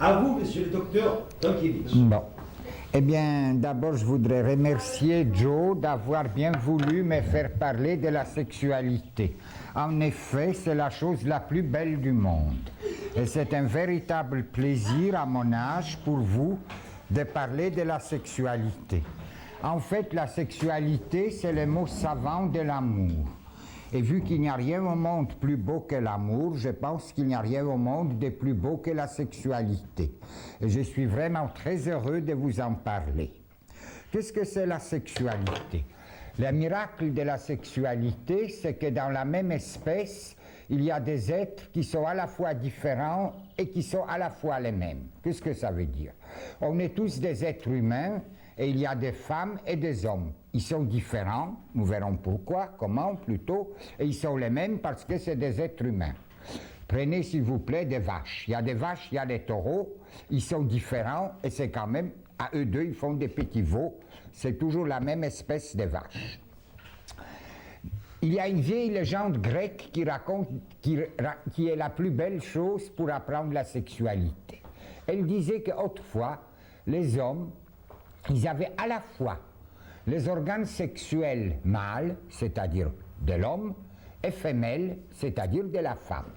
À vous, monsieur le docteur Tonkiewicz. Bon. Eh bien, d'abord, je voudrais remercier Joe d'avoir bien voulu me faire parler de la sexualité. En effet, c'est la chose la plus belle du monde. Et c'est un véritable plaisir, à mon âge, pour vous, de parler de la sexualité. En fait, la sexualité, c'est le mot savant de l'amour. Et vu qu'il n'y a rien au monde plus beau que l'amour, je pense qu'il n'y a rien au monde de plus beau que la sexualité. Et je suis vraiment très heureux de vous en parler. Qu'est-ce que c'est la sexualité? Le miracle de la sexualité, c'est que dans la même espèce, il y a des êtres qui sont à la fois différents et qui sont à la fois les mêmes. Qu'est-ce que ça veut dire? On est tous des êtres humains, et il y a des femmes et des hommes. Ils sont différents, nous verrons pourquoi, comment plutôt, et ils sont les mêmes parce que c'est des êtres humains. Prenez s'il vous plaît des vaches. Il y a des vaches, il y a des taureaux, ils sont différents et c'est quand même, à eux deux, ils font des petits veaux. C'est toujours la même espèce de vache. Il y a une vieille légende grecque qui raconte, qui est la plus belle chose pour apprendre la sexualité. Elle disait qu'autrefois, les hommes, ils avaient à la fois les organes sexuels mâles, c'est-à-dire de l'homme, et femelles, c'est-à-dire de la femme.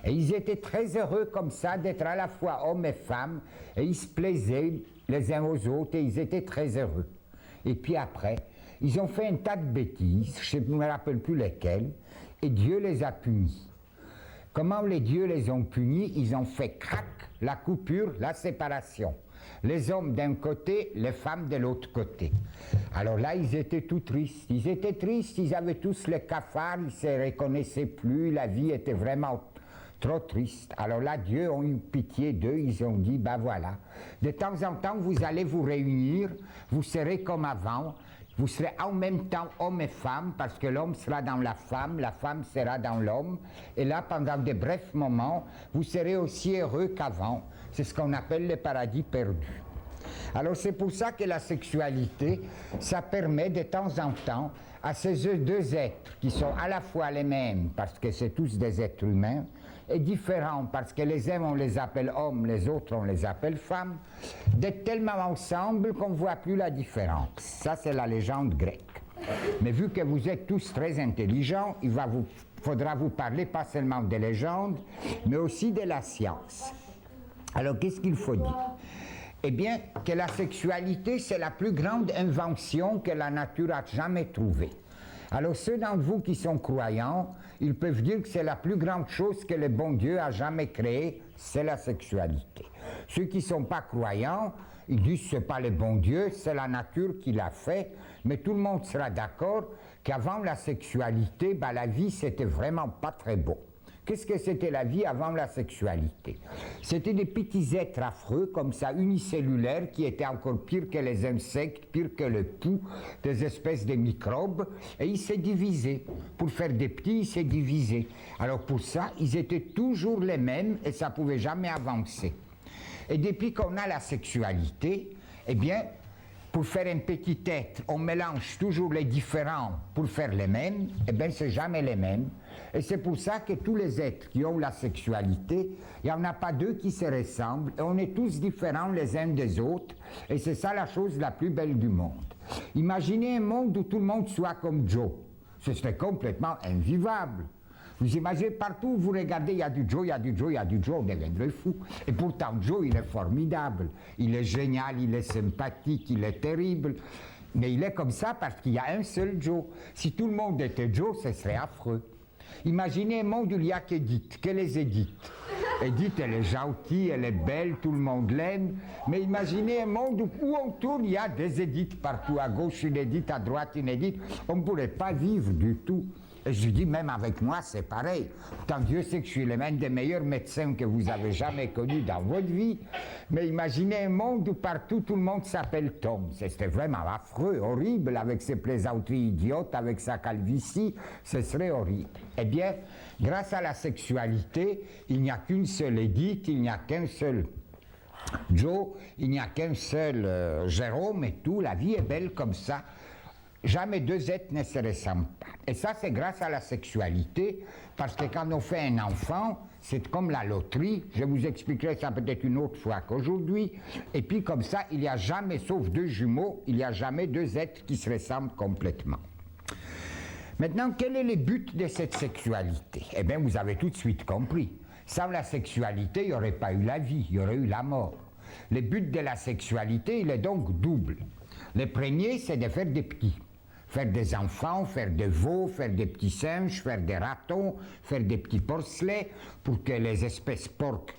Et ils étaient très heureux comme ça d'être à la fois hommes et femmes, et ils se plaisaient les uns aux autres, et ils étaient très heureux. Et puis après, ils ont fait un tas de bêtises, je ne me rappelle plus lesquelles, et Dieu les a punis. Comment les dieux les ont punis? Ils ont fait crac, la coupure, la séparation. Les hommes d'un côté, les femmes de l'autre côté. Alors là, ils étaient tout tristes. Ils étaient tristes, ils avaient tous les cafards, ils ne se reconnaissaient plus, la vie était vraiment trop triste. Alors là, Dieu a eu pitié d'eux, ils ont dit, ben voilà, de temps en temps, vous allez vous réunir, vous serez comme avant, vous serez en même temps homme et femme, parce que l'homme sera dans la femme sera dans l'homme, et là, pendant de brefs moments, vous serez aussi heureux qu'avant. C'est ce qu'on appelle le paradis perdu. Alors c'est pour ça que la sexualité, ça permet de temps en temps à ces deux êtres qui sont à la fois les mêmes, parce que c'est tous des êtres humains, et différents, parce que les uns on les appelle hommes, les autres on les appelle femmes, d'être tellement ensemble qu'on ne voit plus la différence. Ça c'est la légende grecque. Mais vu que vous êtes tous très intelligents, faudra vous parler pas seulement des légendes, mais aussi de la science. Alors, qu'est-ce qu'il faut dire? Eh bien, que la sexualité, c'est la plus grande invention que la nature a jamais trouvée. Alors, ceux d'entre vous qui sont croyants, ils peuvent dire que c'est la plus grande chose que le bon Dieu a jamais créée, c'est la sexualité. Ceux qui ne sont pas croyants, ils disent que ce n'est pas le bon Dieu, c'est la nature qui l'a fait, mais tout le monde sera d'accord qu'avant la sexualité, ben, la vie, c'était vraiment pas très beau. Qu'est-ce que c'était la vie avant la sexualité? C'était des petits êtres affreux, comme ça, unicellulaires, qui étaient encore pires que les insectes, pires que le pouls, des espèces de microbes, et ils se divisaient. Pour faire des petits, ils se divisaient. Alors pour ça, ils étaient toujours les mêmes, et ça ne pouvait jamais avancer. Et depuis qu'on a la sexualité, eh bien, pour faire un petit être, on mélange toujours les différents pour faire les mêmes, eh bien, c'est jamais les mêmes. Et c'est pour ça que tous les êtres qui ont la sexualité, il n'y en a pas deux qui se ressemblent, et on est tous différents les uns des autres, et c'est ça la chose la plus belle du monde. Imaginez un monde où tout le monde soit comme Joe. Ce serait complètement invivable. Vous imaginez partout où vous regardez, il y a du Joe, il y a du Joe, il y a du Joe, on deviendrait fou. Et pourtant, Joe, il est formidable, il est génial, il est sympathique, il est terrible. Mais il est comme ça parce qu'il y a un seul Joe. Si tout le monde était Joe, ce serait affreux. Imaginez un monde où il n'y a qu'Edith, que les Edith. Edith, elle est gentille, elle est belle, tout le monde l'aime. Mais imaginez un monde où on tourne, il y a des Edith partout, à gauche une Edith, à droite une Edith. On ne pourrait pas vivre du tout. Et je dis, même avec moi, c'est pareil. Tant Dieu sait que je suis l'un des meilleurs médecins que vous avez jamais connus dans votre vie. Mais imaginez un monde où partout tout le monde s'appelle Tom. C'était vraiment affreux, horrible, avec ses plaisanteries idiotes, avec sa calvitie. Ce serait horrible. Eh bien, grâce à la sexualité, il n'y a qu'une seule Edith, il n'y a qu'un seul Joe, il n'y a qu'un seul Jérôme et tout. La vie est belle comme ça. Jamais deux êtres ne se ressemblent pas. Et ça, c'est grâce à la sexualité, parce que quand on fait un enfant, c'est comme la loterie, je vous expliquerai ça peut-être une autre fois qu'aujourd'hui, et puis comme ça, il n'y a jamais, sauf deux jumeaux, il n'y a jamais deux êtres qui se ressemblent complètement. Maintenant, quel est le but de cette sexualité? Eh bien, vous avez tout de suite compris. Sans la sexualité, il n'y aurait pas eu la vie, il y aurait eu la mort. Le but de la sexualité, il est donc double. Le premier, c'est de faire des petits. Faire des enfants, faire des veaux, faire des petits singes, faire des ratons, faire des petits porcelets, pour que les espèces porques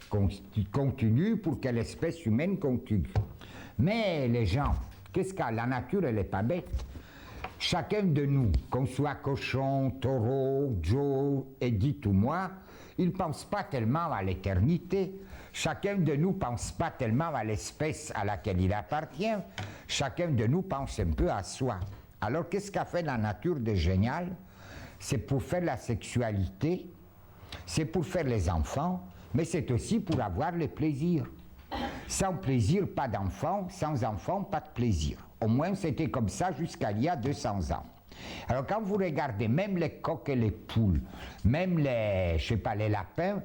continuent, pour que l'espèce humaine continue. Mais les gens, qu'est-ce que la nature, elle n'est pas bête. Chacun de nous, qu'on soit cochon, taureau, Joe, Edith ou moi, il ne pense pas tellement à l'éternité. Chacun de nous ne pense pas tellement à l'espèce à laquelle il appartient. Chacun de nous pense un peu à soi. Alors, qu'est-ce qu'a fait la nature de génial? C'est pour faire la sexualité, c'est pour faire les enfants, mais c'est aussi pour avoir le plaisir. Sans plaisir, pas d'enfant, sans enfant, pas de plaisir. Au moins, c'était comme ça jusqu'à il y a 200 ans. Alors, quand vous regardez même les coqs et les poules, même les, je sais pas, les lapins,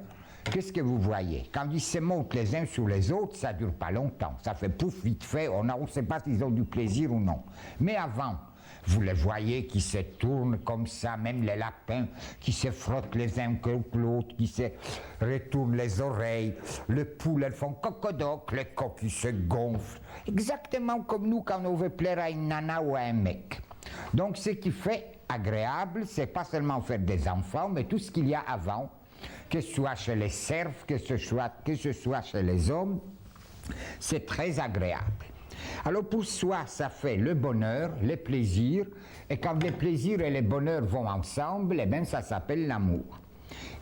qu'est-ce que vous voyez? Quand ils se montent les uns sur les autres, ça ne dure pas longtemps. Ça fait pouf, vite fait, on ne sait pas s'ils ont du plaisir ou non. Mais avant, vous les voyez qui se tournent comme ça, même les lapins qui se frottent les uns contre l'autre, qui se retournent les oreilles. Les poules, elles font cocodoc, les coqs, ils se gonflent. Exactement comme nous quand on veut plaire à une nana ou à un mec. Donc ce qui fait agréable, c'est pas seulement faire des enfants, mais tout ce qu'il y a avant, que ce soit chez les cerfs, que ce soit chez les hommes, c'est très agréable. Alors pour soi, ça fait le bonheur, le plaisir, et quand les plaisirs et les bonheurs vont ensemble, eh bien ça s'appelle l'amour.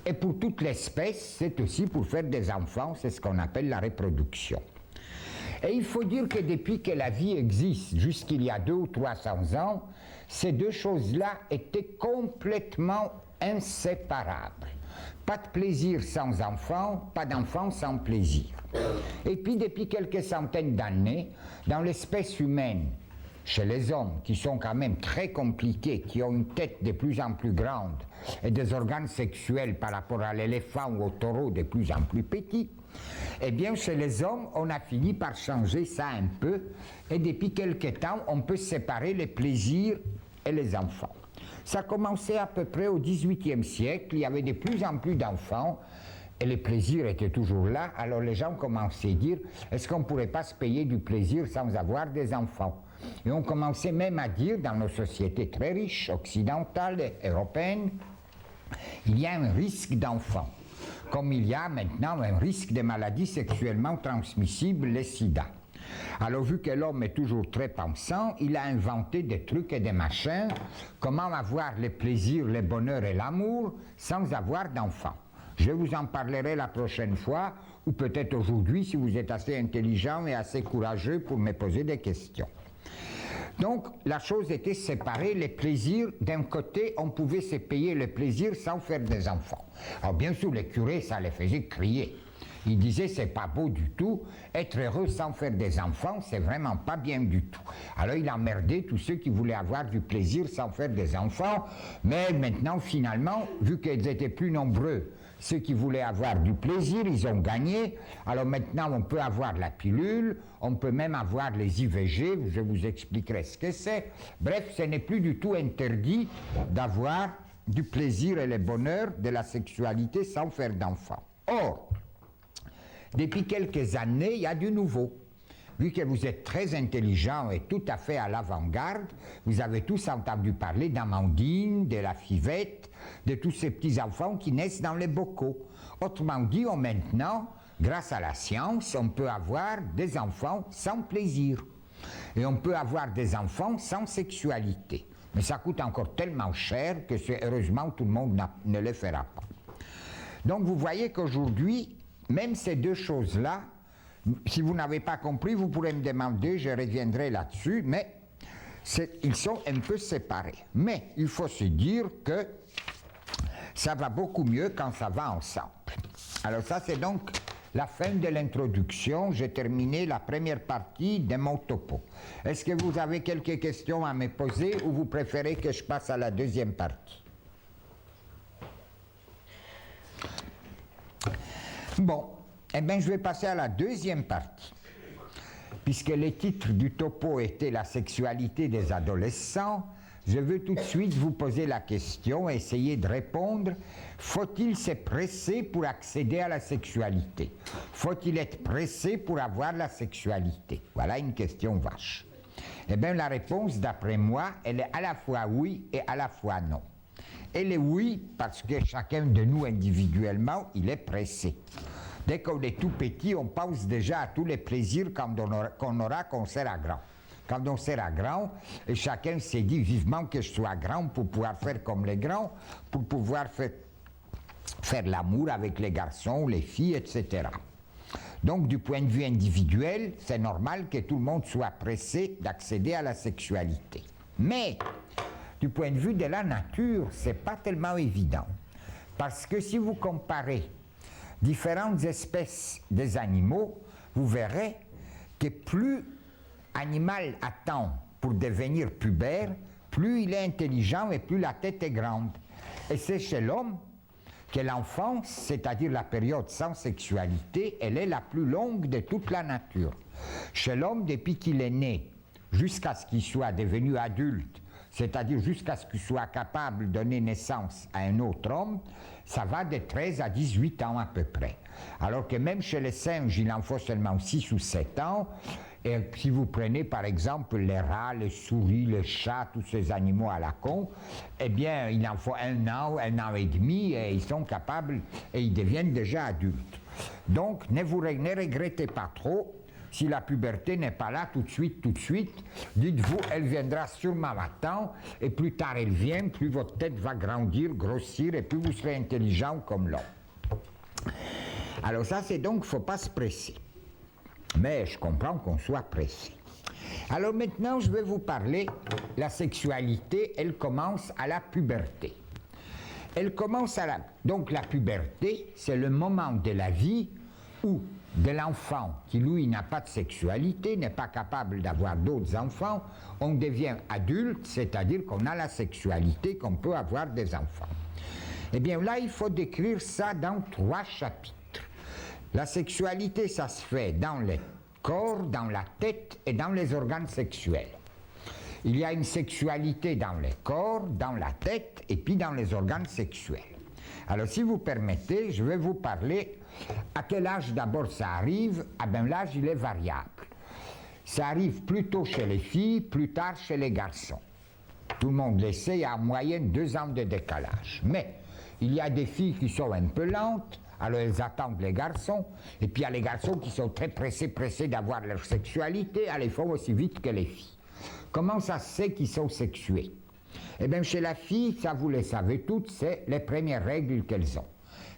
Et pour toute l'espèce, c'est aussi pour faire des enfants, c'est ce qu'on appelle la reproduction. Et il faut dire que depuis que la vie existe, jusqu'il y a 200 ou 300 ans, ces deux choses-là étaient complètement inséparables. Pas de plaisir sans enfant, pas d'enfant sans plaisir. Et puis depuis quelques centaines d'années, dans l'espèce humaine, chez les hommes, qui sont quand même très compliqués, qui ont une tête de plus en plus grande et des organes sexuels par rapport à l'éléphant ou au taureau de plus en plus petits, eh bien chez les hommes, on a fini par changer ça un peu, et depuis quelque temps, on peut séparer les plaisirs et les enfants. Ça a commencé à peu près au XVIIIe siècle, il y avait de plus en plus d'enfants, et le plaisir était toujours là, alors les gens commençaient à dire, est-ce qu'on ne pourrait pas se payer du plaisir sans avoir des enfants? Et on commençait même à dire, dans nos sociétés très riches, occidentales, européennes, il y a un risque d'enfants, comme il y a maintenant un risque de maladies sexuellement transmissibles, le sida. Alors vu que l'homme est toujours très pensant, il a inventé des trucs et des machins, comment avoir le plaisir, le bonheur et l'amour sans avoir d'enfants. Je vous en parlerai la prochaine fois, ou peut-être aujourd'hui si vous êtes assez intelligent et assez courageux pour me poser des questions. Donc la chose était séparée, les plaisirs, d'un côté on pouvait se payer le plaisir sans faire des enfants. Alors bien sûr les curés ça les faisait crier. Ils disaient c'est pas beau du tout, être heureux sans faire des enfants c'est vraiment pas bien du tout. Alors il emmerdait tous ceux qui voulaient avoir du plaisir sans faire des enfants, mais maintenant finalement, vu qu'ils étaient plus nombreux, ceux qui voulaient avoir du plaisir, ils ont gagné. Alors maintenant, on peut avoir la pilule, on peut même avoir les IVG, je vous expliquerai ce que c'est. Bref, ce n'est plus du tout interdit d'avoir du plaisir et le bonheur de la sexualité sans faire d'enfants. Or, depuis quelques années, il y a du nouveau. Vu que vous êtes très intelligent et tout à fait à l'avant-garde, vous avez tous entendu parler d'Amandine, de la Fivette, de tous ces petits-enfants qui naissent dans les bocaux. Autrement dit, maintenant, grâce à la science, on peut avoir des enfants sans plaisir. Et on peut avoir des enfants sans sexualité. Mais ça coûte encore tellement cher que heureusement tout le monde ne le fera pas. Donc vous voyez qu'aujourd'hui, même ces deux choses-là, si vous n'avez pas compris, vous pourrez me demander, je reviendrai là-dessus, mais ils sont un peu séparés. Mais il faut se dire que ça va beaucoup mieux quand ça va ensemble. Alors ça, c'est donc la fin de l'introduction. J'ai terminé la première partie de mon topo. Est-ce que vous avez quelques questions à me poser ou vous préférez que je passe à la deuxième partie? Bon, eh bien je vais passer à la deuxième partie. Puisque les titres du topo étaient la sexualité des adolescents, je veux tout de suite vous poser la question, essayer de répondre. Faut-il se presser pour accéder à la sexualité? Faut-il être pressé pour avoir la sexualité? Voilà une question vache. Eh bien la réponse, d'après moi, elle est à la fois oui et à la fois non. Elle est oui parce que chacun de nous individuellement, il est pressé. Dès qu'on est tout petit, on pense déjà à tous les plaisirs qu'on aura quand on sera grand. Quand on sera grand, et chacun s'est dit vivement que je sois grand pour pouvoir faire comme les grands, pour pouvoir faire l'amour avec les garçons, les filles, etc. Donc du point de vue individuel, c'est normal que tout le monde soit pressé d'accéder à la sexualité. Mais du point de vue de la nature, c'est pas tellement évident. Parce que si vous comparez différentes espèces des animaux, vous verrez que plus animal attend pour devenir pubère, plus il est intelligent et plus la tête est grande. Et c'est chez l'homme que l'enfance, c'est-à-dire la période sans sexualité, elle est la plus longue de toute la nature. Chez l'homme, depuis qu'il est né, jusqu'à ce qu'il soit devenu adulte, c'est-à-dire jusqu'à ce qu'il soit capable de donner naissance à un autre homme, ça va de 13 à 18 ans à peu près. Alors que même chez les singes, il en faut seulement 6 ou 7 ans. Et si vous prenez par exemple les rats, les souris, les chats, tous ces animaux à la con, eh bien il en faut 1 an et demi, et ils sont capables, et ils deviennent déjà adultes. Donc ne regrettez pas trop. Si la puberté n'est pas là tout de suite, dites-vous, elle viendra sûrement à temps, et plus tard elle vient, plus votre tête va grandir, grossir, et plus vous serez intelligent comme l'homme. Alors ça, c'est donc, il ne faut pas se presser. Mais je comprends qu'on soit pressé. Alors maintenant, je vais vous parler, la sexualité, elle commence à la puberté. Donc la puberté, c'est le moment de la vie où de l'enfant qui, lui, n'a pas de sexualité, n'est pas capable d'avoir d'autres enfants, on devient adulte, c'est-à-dire qu'on a la sexualité, qu'on peut avoir des enfants. Eh bien là, il faut décrire ça dans 3 chapitres. La sexualité, ça se fait dans le corps, dans la tête et dans les organes sexuels. Il y a une sexualité dans le corps, dans la tête et puis dans les organes sexuels. Alors si vous permettez, je vais vous parler à quel âge d'abord ça arrive. Ah bien l'âge il est variable. Ça arrive plus tôt chez les filles, plus tard chez les garçons. Tout le monde le sait, il y a en moyenne 2 ans de décalage. Mais il y a des filles qui sont un peu lentes, alors elles attendent les garçons, et puis il y a les garçons qui sont très pressés d'avoir leur sexualité, alors ils font aussi vite que les filles. Comment ça se sait qu'ils sont sexués? Eh bien chez la fille, ça vous le savez toutes, c'est les premières règles qu'elles ont.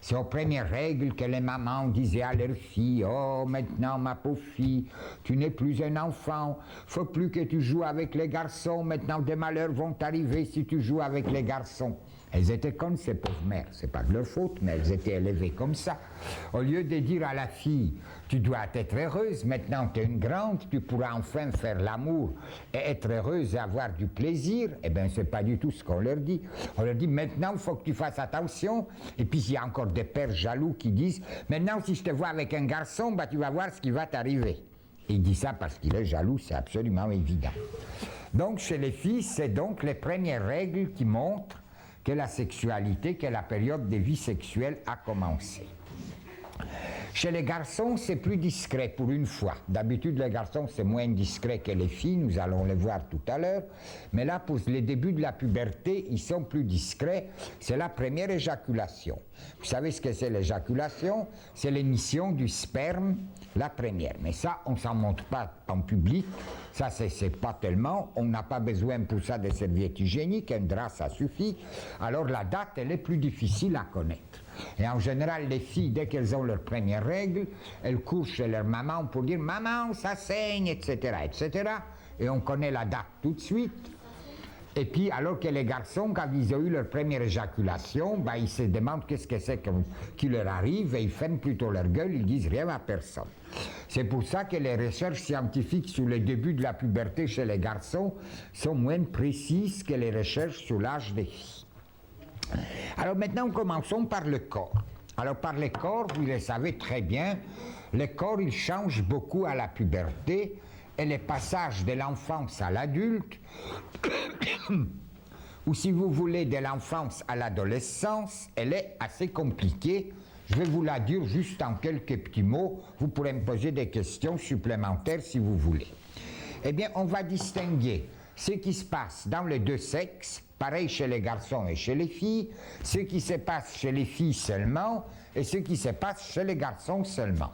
C'est aux premières règles que les mamans disaient à leurs filles: « Oh, maintenant, ma pauvre fille, tu n'es plus un enfant, faut plus que tu joues avec les garçons, maintenant des malheurs vont t'arriver si tu joues avec les garçons. » Elles étaient comme ces pauvres mères, c'est pas de leur faute, mais elles étaient élevées comme ça. Au lieu de dire à la fille: « Tu dois être heureuse, maintenant tu es une grande, tu pourras enfin faire l'amour et être heureuse et avoir du plaisir », eh bien c'est pas du tout ce qu'on leur dit. On leur dit: « Maintenant il faut que tu fasses attention », et puis il y a encore des pères jaloux qui disent: « Maintenant si je te vois avec un garçon, bah, tu vas voir ce qui va t'arriver ». Il dit ça parce qu'il est jaloux, c'est absolument évident. Donc chez les filles, c'est donc les premières règles qui montrent que la sexualité, que la période de vie sexuelle a commencé. Chez les garçons, c'est plus discret pour une fois. D'habitude, les garçons, c'est moins discret que les filles, nous allons le voir tout à l'heure. Mais là, pour les débuts de la puberté, ils sont plus discrets. C'est la première éjaculation. Vous savez ce que c'est l'éjaculation? C'est l'émission du sperme, la première. Mais ça, on ne s'en montre pas en public. Ça, c'est pas tellement. On n'a pas besoin pour ça de serviettes hygiéniques. Un drap, ça suffit. Alors la date, elle est plus difficile à connaître. Et en général, les filles, dès qu'elles ont leurs premières règles, elles courent chez leur maman pour dire: « Maman, ça saigne, etc., etc. » Et on connaît la date tout de suite. Et puis, alors que les garçons, quand ils ont eu leur première éjaculation, ben, ils se demandent qu'est-ce que c'est qui leur arrive, et ils ferment plutôt leur gueule, ils disent rien à personne. C'est pour ça que les recherches scientifiques sur le début de la puberté chez les garçons sont moins précises que les recherches sur l'âge des filles. Alors maintenant, commençons par le corps. Alors par les corps, vous le savez très bien, les corps ils changent beaucoup à la puberté et les passages de l'enfance à l'adulte, ou si vous voulez de l'enfance à l'adolescence, elle est assez compliquée. Je vais vous la dire juste en quelques petits mots, vous pourrez me poser des questions supplémentaires si vous voulez. Eh bien, on va distinguer ce qui se passe dans les deux sexes, pareil chez les garçons et chez les filles, ce qui se passe chez les filles seulement et ce qui se passe chez les garçons seulement.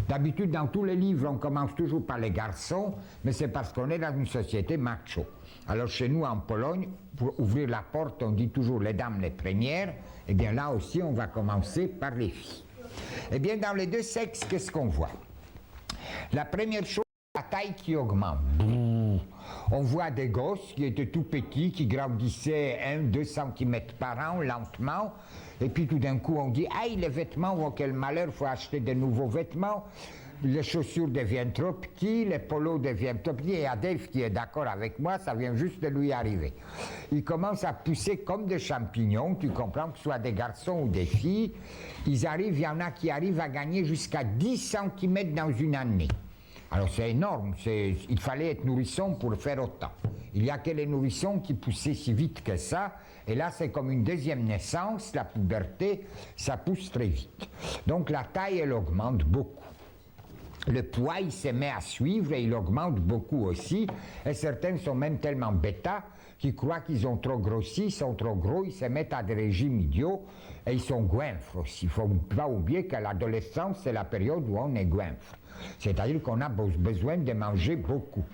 D'habitude, dans tous les livres, on commence toujours par les garçons, mais c'est parce qu'on est dans une société macho. Alors chez nous, en Pologne, pour ouvrir la porte, on dit toujours les dames les premières, et bien là aussi, on va commencer par les filles. Eh bien, dans les deux sexes, qu'est-ce qu'on voit? La première chose, la taille qui augmente. On voit des gosses qui étaient tout petits, qui grandissaient 1-2 cm par an, lentement, et puis tout d'un coup on dit « Aïe, les vêtements, oh, quel malheur, il faut acheter de nouveaux vêtements ». Les chaussures deviennent trop petits, les polos deviennent trop petits, et Adolphe qui est d'accord avec moi, ça vient juste de lui arriver. Ils commencent à pousser comme des champignons, tu comprends, que ce soit des garçons ou des filles, ils arrivent, il y en a qui arrivent à gagner jusqu'à 10 cm dans une année. Alors c'est énorme, il fallait être nourrisson pour faire autant. Il n'y a que les nourrissons qui poussaient si vite que ça, et là c'est comme une deuxième naissance, la puberté, ça pousse très vite. Donc la taille, elle augmente beaucoup. Le poids, il se met à suivre et il augmente beaucoup aussi, et certains sont même tellement bêta qu'ils croient qu'ils ont trop grossi, ils sont trop gros, ils se mettent à des régimes idiots, et ils sont goinfres aussi. Il ne faut pas oublier que l'adolescence, c'est la période où on est goinfre. C'est-à-dire qu'on a besoin de manger beaucoup.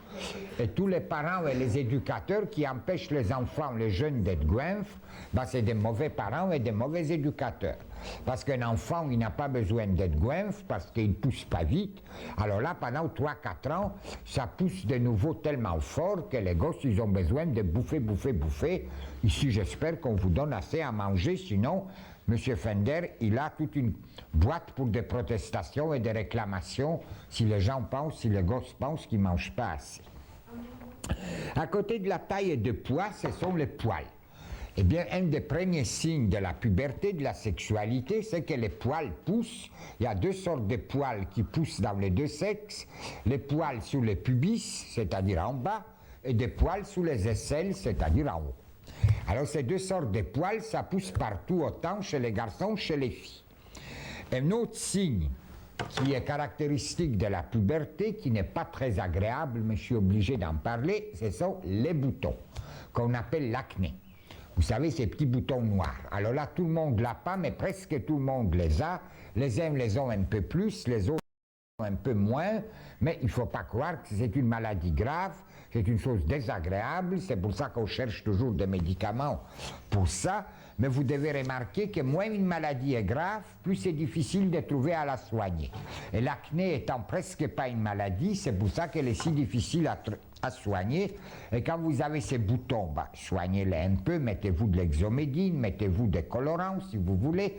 Et tous les parents et les éducateurs qui empêchent les enfants, les jeunes d'être goinfres, ben c'est des mauvais parents et des mauvais éducateurs. Parce qu'un enfant, il n'a pas besoin d'être goinfre parce qu'il ne pousse pas vite. Alors là, pendant 3-4 ans, ça pousse de nouveau tellement fort que les gosses, ils ont besoin de bouffer, bouffer, bouffer. Ici, j'espère qu'on vous donne assez à manger, sinon, M. Fender, il a toute une boîte pour des protestations et des réclamations si les gens pensent, si les gosses pensent qu'ils ne mangent pas assez. À côté de la taille et du poids, ce sont les poils. Eh bien, un des premiers signes de la puberté, de la sexualité, c'est que les poils poussent. Il y a deux sortes de poils qui poussent dans les deux sexes. Les poils sous les pubis, c'est-à-dire en bas, et des poils sous les aisselles, c'est-à-dire en haut. Alors ces deux sortes de poils, ça pousse partout, autant chez les garçons que chez les filles. Un autre signe qui est caractéristique de la puberté, qui n'est pas très agréable, mais je suis obligé d'en parler, ce sont les boutons, qu'on appelle l'acné. Vous savez, ces petits boutons noirs. Alors là, tout le monde l'a pas, mais presque tout le monde les a. Les uns les ont un peu plus, les autres un peu moins, mais il ne faut pas croire que c'est une maladie grave, c'est une chose désagréable, c'est pour ça qu'on cherche toujours des médicaments pour ça, mais vous devez remarquer que moins une maladie est grave, plus c'est difficile de trouver à la soigner. Et l'acné étant presque pas une maladie, c'est pour ça qu'elle est si difficile à soigner, et quand vous avez ces boutons, bah, soignez-les un peu, mettez-vous de l'exomédine, mettez-vous des colorants si vous voulez.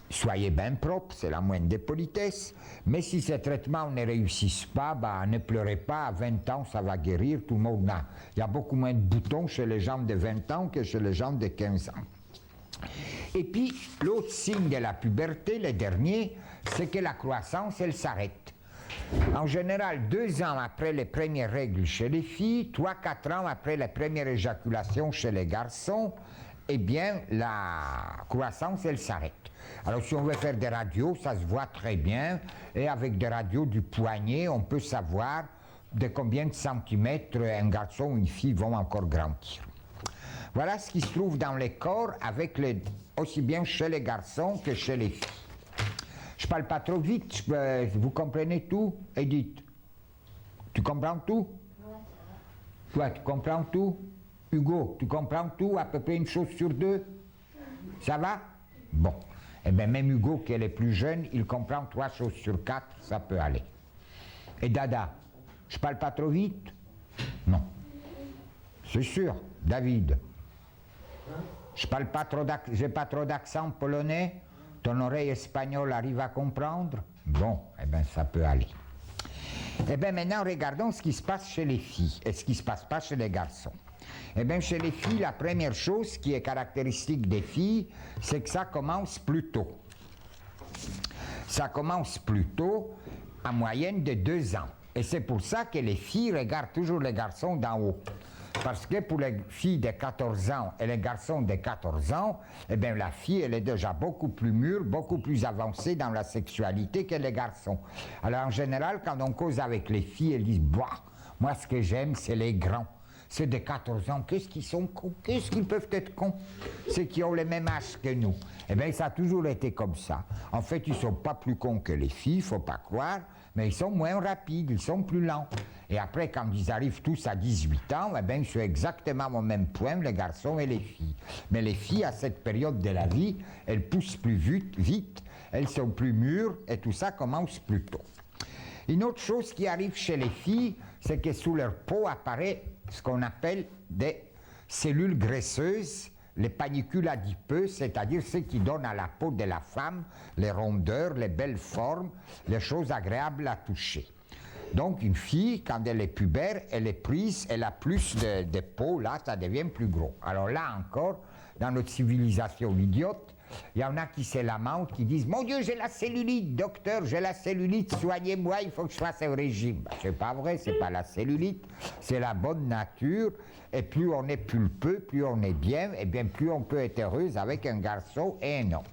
Soyez bien propre, c'est la moindre des politesses, mais si ces traitements ne réussissent pas, bah, ne pleurez pas, à 20 ans ça va guérir, tout le monde a. Il y a beaucoup moins de boutons chez les gens de 20 ans que chez les gens de 15 ans. Et puis, l'autre signe de la puberté, le dernier, c'est que la croissance, elle s'arrête. En général, 2 ans après les premières règles chez les filles, 3-4 ans après la première éjaculation chez les garçons, eh bien, la croissance, elle s'arrête. Alors, si on veut faire des radios, ça se voit très bien, et avec des radios du poignet, on peut savoir de combien de centimètres un garçon ou une fille vont encore grandir. Voilà ce qui se trouve dans les corps, aussi bien chez les garçons que chez les filles. Je parle pas trop vite, vous comprenez tout, Edith? Tu comprends tout? Toi, tu comprends tout? Hugo, tu comprends tout, à peu près une chose sur 2? Ça va? Bon. Eh bien, même Hugo, qui est le plus jeune, il comprend 3 choses sur 4, ça peut aller. Et Dada, je parle pas trop vite? Non. C'est sûr, David. J'ai pas trop d'accent polonais? Ton oreille espagnole arrive à comprendre? Bon, eh bien, ça peut aller. Eh bien, maintenant, regardons ce qui se passe chez les filles et ce qui ne se passe pas chez les garçons. Eh bien, chez les filles, la première chose qui est caractéristique des filles, c'est que ça commence plus tôt. Ça commence plus tôt, en moyenne de 2 ans. Et c'est pour ça que les filles regardent toujours les garçons d'en haut. Parce que pour les filles de 14 ans et les garçons de 14 ans, eh bien la fille, elle est déjà beaucoup plus mûre, beaucoup plus avancée dans la sexualité que les garçons. Alors en général, quand on cause avec les filles, elles disent « Bah, moi ce que j'aime, c'est les grands. Ceux de 14 ans, qu'est-ce qu'ils sont cons? Qu'est-ce qu'ils peuvent être cons? Ceux qui ont le même âge que nous. » Eh bien, ça a toujours été comme ça. En fait, ils ne sont pas plus cons que les filles, il ne faut pas croire, mais ils sont moins rapides, ils sont plus lents. Et après, quand ils arrivent tous à 18 ans, eh bien, ils sont exactement au même point, les garçons et les filles. Mais les filles, à cette période de la vie, elles poussent plus vite, elles sont plus mûres, et tout ça commence plus tôt. Une autre chose qui arrive chez les filles, c'est que sous leur peau apparaît ce qu'on appelle des cellules graisseuses, les panicules adipeux, c'est-à-dire ce qui donne à la peau de la femme les rondeurs, les belles formes, les choses agréables à toucher. Donc une fille, quand elle est pubère, elle est prise, elle a plus de peau, là ça devient plus gros. Alors là encore, dans notre civilisation idiote, il y en a qui se lamentent, qui disent « Mon Dieu, j'ai la cellulite, docteur, j'ai la cellulite, soignez-moi, il faut que je fasse un régime. » C'est pas vrai, c'est pas la cellulite, c'est la bonne nature. Et plus on est pulpeux, plus on est bien, et bien plus on peut être heureuse avec un garçon et un homme.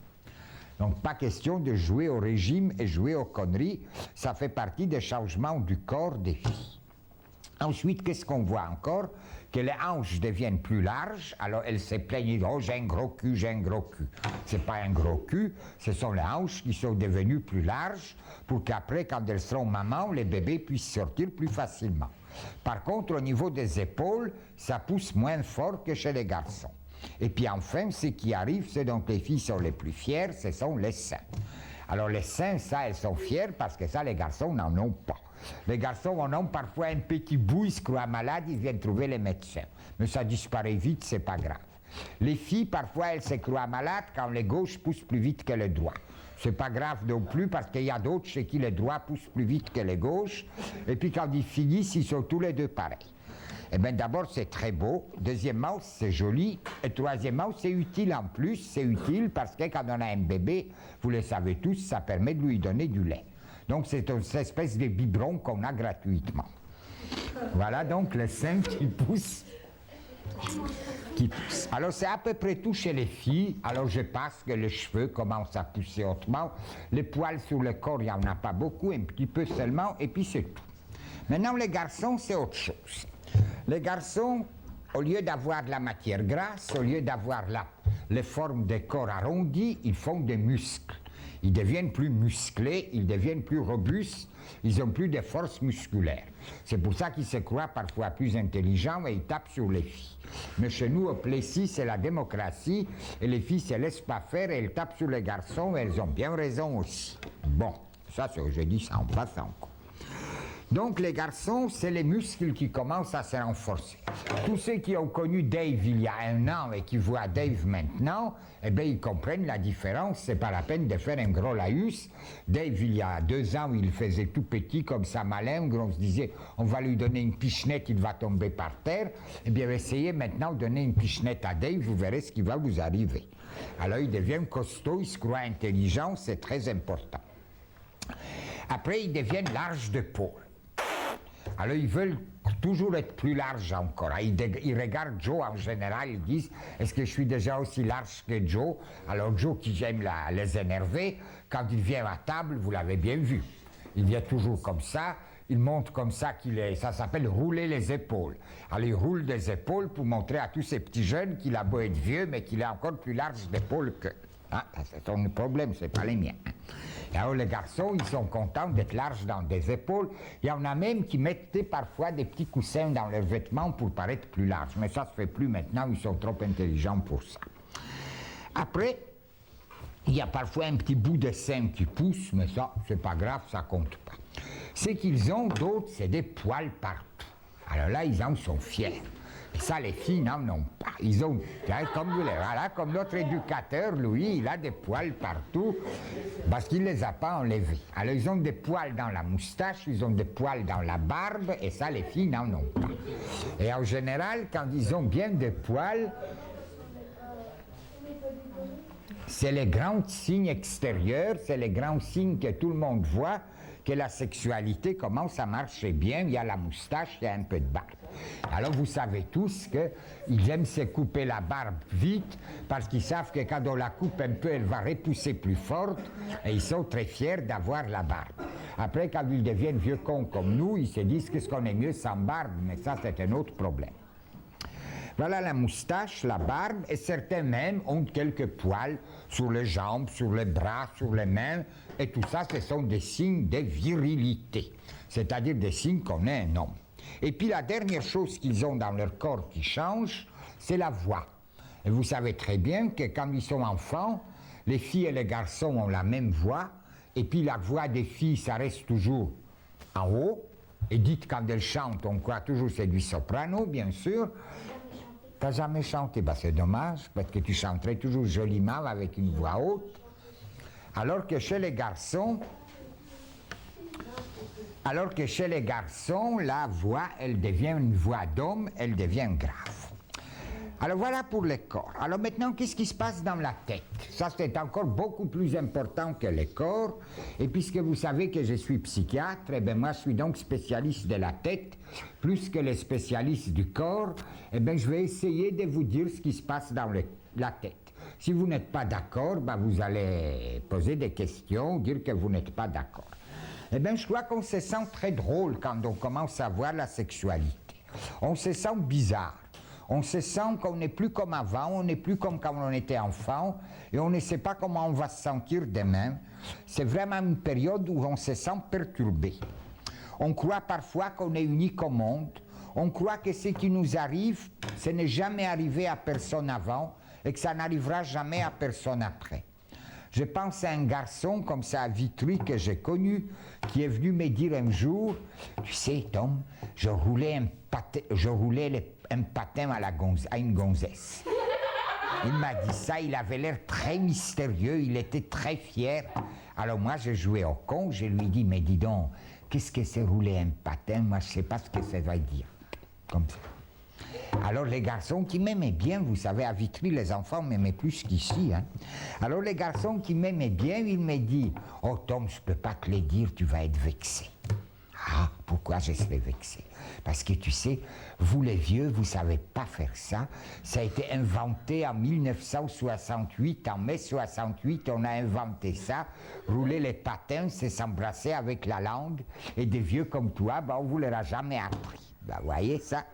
Donc pas question de jouer au régime et jouer aux conneries, ça fait partie des changements du corps des filles. Ensuite, qu'est-ce qu'on voit encore? Que les hanches deviennent plus larges, alors elles se plaignent, oh j'ai un gros cul, j'ai un gros cul. C'est pas un gros cul, ce sont les hanches qui sont devenues plus larges pour qu'après, quand elles seront mamans, les bébés puissent sortir plus facilement. Par contre, au niveau des épaules, ça pousse moins fort que chez les garçons. Et puis enfin, ce qui arrive, ce dont les filles sont les plus fières, ce sont les seins. Alors les seins, ça, elles sont fières parce que ça, les garçons n'en ont pas. Les garçons en ont parfois un petit bout, ils se croient malades, ils viennent trouver les médecins. Mais ça disparaît vite, c'est pas grave. Les filles, parfois, elles se croient malades quand les gauches poussent plus vite que les droits. C'est pas grave non plus parce qu'il y a d'autres chez qui les droits poussent plus vite que les gauches. Et puis quand ils finissent, ils sont tous les deux pareils. Eh bien d'abord c'est très beau, deuxièmement c'est joli, et troisièmement c'est utile en plus, c'est utile parce que quand on a un bébé, vous le savez tous, ça permet de lui donner du lait. Donc c'est une espèce de biberon qu'on a gratuitement. Voilà donc le sein qui pousse. Alors c'est à peu près tout chez les filles, alors je passe que les cheveux commencent à pousser hautement, les poils sur le corps il n'y en a pas beaucoup, un petit peu seulement, et puis c'est tout. Maintenant les garçons c'est autre chose. Les garçons, au lieu d'avoir de la matière grasse, au lieu d'avoir les formes des corps arrondis, ils font des muscles. Ils deviennent plus musclés, ils deviennent plus robustes, ils ont plus de force musculaire. C'est pour ça qu'ils se croient parfois plus intelligents et ils tapent sur les filles. Mais chez nous, au Plessis, c'est la démocratie et les filles ne se laissent pas faire et elles tapent sur les garçons et elles ont bien raison aussi. Bon, ça, je dis ça en passant, quoi. Donc les garçons, c'est les muscles qui commencent à se renforcer. Tous ceux qui ont connu Dave il y a 1 an et qui voient Dave maintenant, eh bien ils comprennent la différence, c'est pas la peine de faire un gros laïus. Dave il y a 2 ans, il faisait tout petit comme ça malingre, on se disait on va lui donner une pichenette, il va tomber par terre. Eh bien essayez maintenant de donner une pichenette à Dave, vous verrez ce qui va vous arriver. Alors il devient costaud, il se croit intelligent, c'est très important. Après ils deviennent larges d'épaule. Alors ils veulent toujours être plus larges encore. Ils regardent Joe en général, ils disent « Est-ce que je suis déjà aussi large que Joe ?» Alors Joe qui aime les énerver, quand il vient à table, vous l'avez bien vu. Il vient toujours comme ça, il montre comme ça ça s'appelle rouler les épaules. Alors il roule des épaules pour montrer à tous ces petits jeunes qu'il a beau être vieux, mais qu'il est encore plus large d'épaules que... Ah, c'est son problème, c'est pas les miens. Et alors les garçons, ils sont contents d'être larges dans des épaules. Il y en a même qui mettaient parfois des petits coussins dans leurs vêtements pour paraître plus larges. Mais ça se fait plus maintenant, ils sont trop intelligents pour ça. Après, il y a parfois un petit bout de sein qui pousse, mais ça, c'est pas grave, ça compte pas. Ce qu'ils ont d'autres, c'est des poils partout. Alors là, ils en sont fiers. Et ça, les filles n'en ont pas. Ils ont, voilà, comme notre éducateur, Louis, il a des poils partout, parce qu'il ne les a pas enlevés. Alors, ils ont des poils dans la moustache, ils ont des poils dans la barbe, et ça, les filles n'en ont pas. Et en général, quand ils ont bien des poils, c'est les grands signes extérieurs, c'est les grands signes que tout le monde voit, que la sexualité commence à marcher bien, il y a la moustache, il y a un peu de barbe. Alors vous savez tous qu'ils aiment se couper la barbe vite, parce qu'ils savent que quand on la coupe un peu, elle va repousser plus forte, et ils sont très fiers d'avoir la barbe. Après, quand ils deviennent vieux cons comme nous, ils se disent qu'est-ce qu'on est mieux sans barbe, mais ça c'est un autre problème. Voilà la moustache, la barbe, et certains même ont quelques poils sur les jambes, sur les bras, sur les mains, et tout ça, ce sont des signes de virilité, c'est-à-dire des signes qu'on est un homme. Et puis la dernière chose qu'ils ont dans leur corps qui change, c'est la voix. Et vous savez très bien que quand ils sont enfants, les filles et les garçons ont la même voix, et puis la voix des filles, ça reste toujours en haut, et dites quand elles chantent, on croit toujours que c'est du soprano, bien sûr. T'as jamais chanté? Ben c'est dommage, parce que tu chanterais toujours joliment avec une voix haute. Alors que chez les garçons, la voix, elle devient une voix d'homme, elle devient grave. Alors voilà pour le corps. Alors maintenant, qu'est-ce qui se passe dans la tête? Ça, c'est encore beaucoup plus important que le corps. Et puisque vous savez que je suis psychiatre, eh bien moi, je suis donc spécialiste de la tête, plus que les spécialistes du corps. Eh bien, je vais essayer de vous dire ce qui se passe dans la tête. Si vous n'êtes pas d'accord, ben vous allez poser des questions, dire que vous n'êtes pas d'accord. Eh bien, je crois qu'on se sent très drôle quand on commence à voir la sexualité. On se sent bizarre. On se sent qu'on n'est plus comme avant, on n'est plus comme quand on était enfant, et on ne sait pas comment on va se sentir demain. C'est vraiment une période où on se sent perturbé. On croit parfois qu'on est unique au monde, on croit que ce qui nous arrive, ce n'est jamais arrivé à personne avant, et que ça n'arrivera jamais à personne après. Je pense à un garçon comme ça à Vitry que j'ai connu, qui est venu me dire un jour, tu sais Tom, je roulais un patin à une gonzesse. Il m'a dit ça, il avait l'air très mystérieux, il était très fier. Alors moi je jouais au con, je lui dis, mais dis donc, qu'est-ce que c'est rouler un patin? Moi je ne sais pas ce que ça va dire. Comme ça. Alors les garçons qui m'aimaient bien, vous savez, à Vitry, les enfants m'aimaient plus qu'ici. Hein. Alors les garçons qui m'aimaient bien, ils me disent, oh Tom, je ne peux pas te le dire, tu vas être vexé. Ah, pourquoi je serais vexé? Parce que tu sais, vous les vieux, vous ne savez pas faire ça. Ça a été inventé en 1968, en mai 68, on a inventé ça. Rouler les patins, c'est s'embrasser avec la langue. Et des vieux comme toi, ben, on ne vous l'aura jamais appris. Ben, vous voyez ça?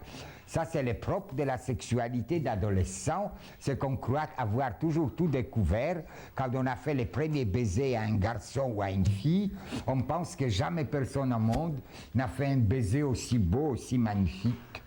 Ça, c'est le propre de la sexualité d'adolescent, c'est qu'on croit avoir toujours tout découvert. Quand on a fait les premiers baisers à un garçon ou à une fille, on pense que jamais personne au monde n'a fait un baiser aussi beau, aussi magnifique.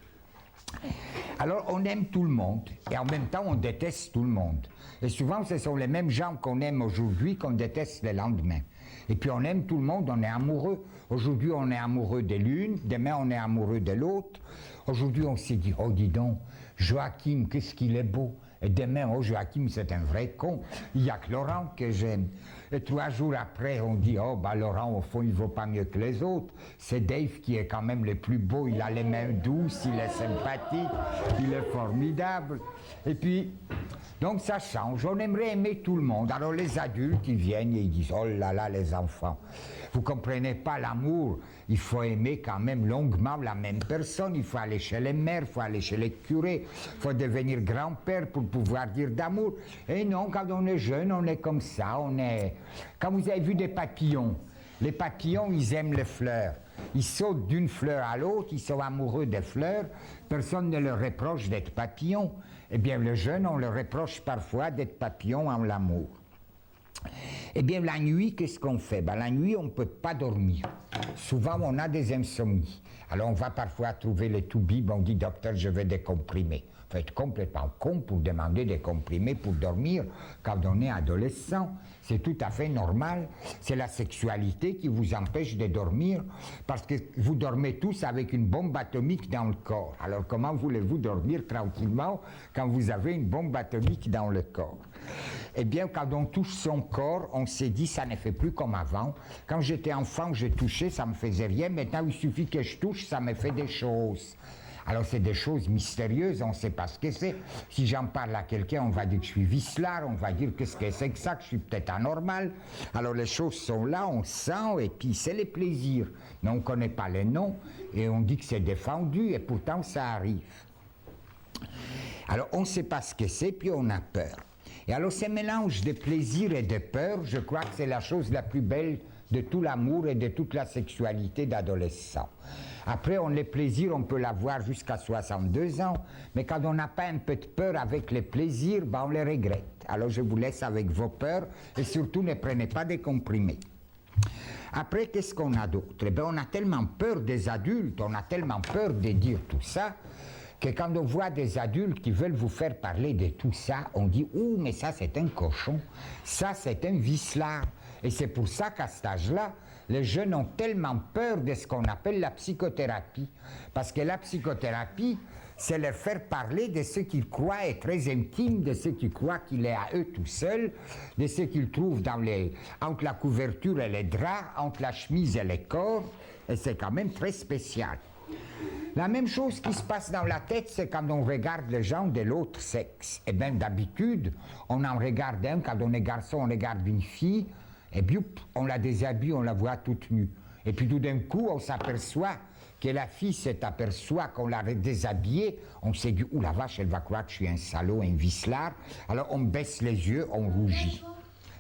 Alors, on aime tout le monde, et en même temps, on déteste tout le monde. Et souvent, ce sont les mêmes gens qu'on aime aujourd'hui qu'on déteste le lendemain. Et puis, on aime tout le monde, on est amoureux. Aujourd'hui, on est amoureux de l'une, demain, on est amoureux de l'autre. Aujourd'hui, on s'est dit, oh, dis donc, Joachim, qu'est-ce qu'il est beau. Et demain, oh, Joachim, c'est un vrai con. Il n'y a que Laurent que j'aime. Et 3 jours après, on dit, oh, bah, Laurent, au fond, il ne vaut pas mieux que les autres. C'est Dave qui est quand même le plus beau. Il a les mains douces, il est sympathique, il est formidable. Et puis, donc ça change. On aimerait aimer tout le monde. Alors les adultes, ils viennent et ils disent, oh là là, les enfants, vous ne comprenez pas l'amour. Il faut aimer quand même longuement la même personne. Il faut aller chez les mères, il faut aller chez les curés, il faut devenir grand-père pour pouvoir dire d'amour. Et non, quand on est jeune, on est comme ça. Quand vous avez vu des papillons, les papillons, ils aiment les fleurs. Ils sautent d'une fleur à l'autre, ils sont amoureux des fleurs. Personne ne leur reproche d'être papillon. Eh bien, les jeunes, on leur reproche parfois d'être papillon en l'amour. Eh bien, la nuit, qu'est-ce qu'on fait? Ben, la nuit, on ne peut pas dormir. souvent on a des insomnies. Alors on va parfois trouver les toubibs, on dit docteur je veux des comprimés. Faut être complètement con pour demander des comprimés pour dormir quand on est adolescent. C'est tout à fait normal. C'est la sexualité qui vous empêche de dormir parce que vous dormez tous avec une bombe atomique dans le corps. Alors comment voulez-vous dormir tranquillement quand vous avez une bombe atomique dans le corps? Eh bien, quand on touche son corps, on s'est dit ça ne fait plus comme avant. Quand j'étais enfant, je touchais, ça me faisait rien. Maintenant, il suffit que je touche, ça me fait des choses. Alors c'est des choses mystérieuses, on ne sait pas ce que c'est. Si j'en parle à quelqu'un, on va dire que je suis vicelard, on va dire qu'est-ce que c'est que ça, que je suis peut-être anormal. Alors les choses sont là, on sent, et puis c'est les plaisirs. Mais on ne connaît pas les noms, et on dit que c'est défendu, et pourtant ça arrive. Alors on ne sait pas ce que c'est, puis on a peur. Et alors ce mélange de plaisir et de peur, je crois que c'est la chose la plus belle de tout l'amour et de toute la sexualité d'adolescent. Après, les plaisirs, on peut l'avoir jusqu'à 62 ans, mais quand on n'a pas un peu de peur avec les plaisirs, ben on les regrette. Alors je vous laisse avec vos peurs, et surtout ne prenez pas des comprimés. Après, qu'est-ce qu'on a d'autre? Eh bien, on a tellement peur des adultes, on a tellement peur de dire tout ça, que quand on voit des adultes qui veulent vous faire parler de tout ça, on dit « Ouh, mais ça c'est un cochon, ça c'est un vicelard ». Et c'est pour ça qu'à cet âge-là, les jeunes ont tellement peur de ce qu'on appelle la psychothérapie. Parce que la psychothérapie, c'est leur faire parler de ce qu'ils croient être très intime, de ce qu'ils croient qu'il est à eux tout seuls, de ce qu'ils trouvent entre la couverture et les draps, entre la chemise et les corps, et c'est quand même très spécial. La même chose qui se passe dans la tête, c'est quand on regarde les gens de l'autre sexe. Et bien d'habitude, on en regarde un, quand on est garçon, on regarde une fille, et puis on la déshabille, on la voit toute nue. Et puis tout d'un coup, on s'aperçoit que la fille s'aperçoit qu'on l'a déshabillée, on s'est dit, ouh la vache, elle va croire que je suis un salaud, un vicelard. Alors on baisse les yeux, on rougit.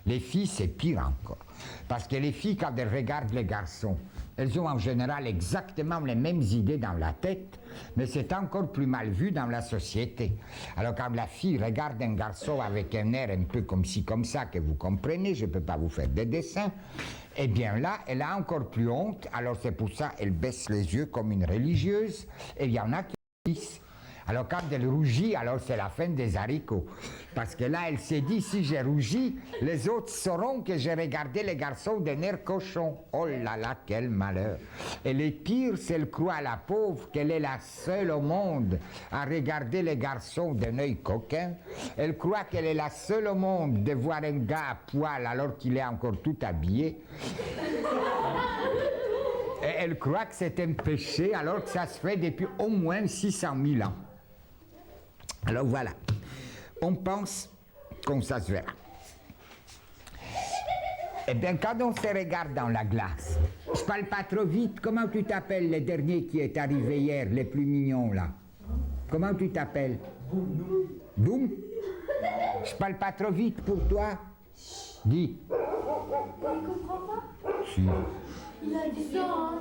Les filles, c'est pire encore. Parce que les filles, quand elles regardent les garçons, elles ont en général exactement les mêmes idées dans la tête, mais c'est encore plus mal vu dans la société. Alors quand la fille regarde un garçon avec un air un peu comme ci, comme ça, que vous comprenez, je ne peux pas vous faire des dessins, eh bien là, elle a encore plus honte, alors c'est pour ça qu'elle baisse les yeux comme une religieuse, et il y en a qui disent. Alors quand elle rougit, alors c'est la fin des haricots. Parce que là, elle s'est dit, si j'ai rougi, les autres sauront que j'ai regardé les garçons d'un air cochon. Oh là là, quel malheur. Et le pire, c'est qu'elle croit, la pauvre, qu'elle est la seule au monde à regarder les garçons d'un œil coquin. Elle croit qu'elle est la seule au monde de voir un gars à poil alors qu'il est encore tout habillé. Et elle croit que c'est un péché alors que ça se fait depuis au moins 600 000 ans. Alors voilà, on pense comme ça se verra. Eh bien, quand on se regarde dans la glace, je parle pas trop vite, comment tu t'appelles le dernier qui est arrivé hier, le plus mignon là? Comment tu t'appelles? Boum. Je parle pas trop vite pour toi? Dis. Il comprend pas? Si. Il a des ans.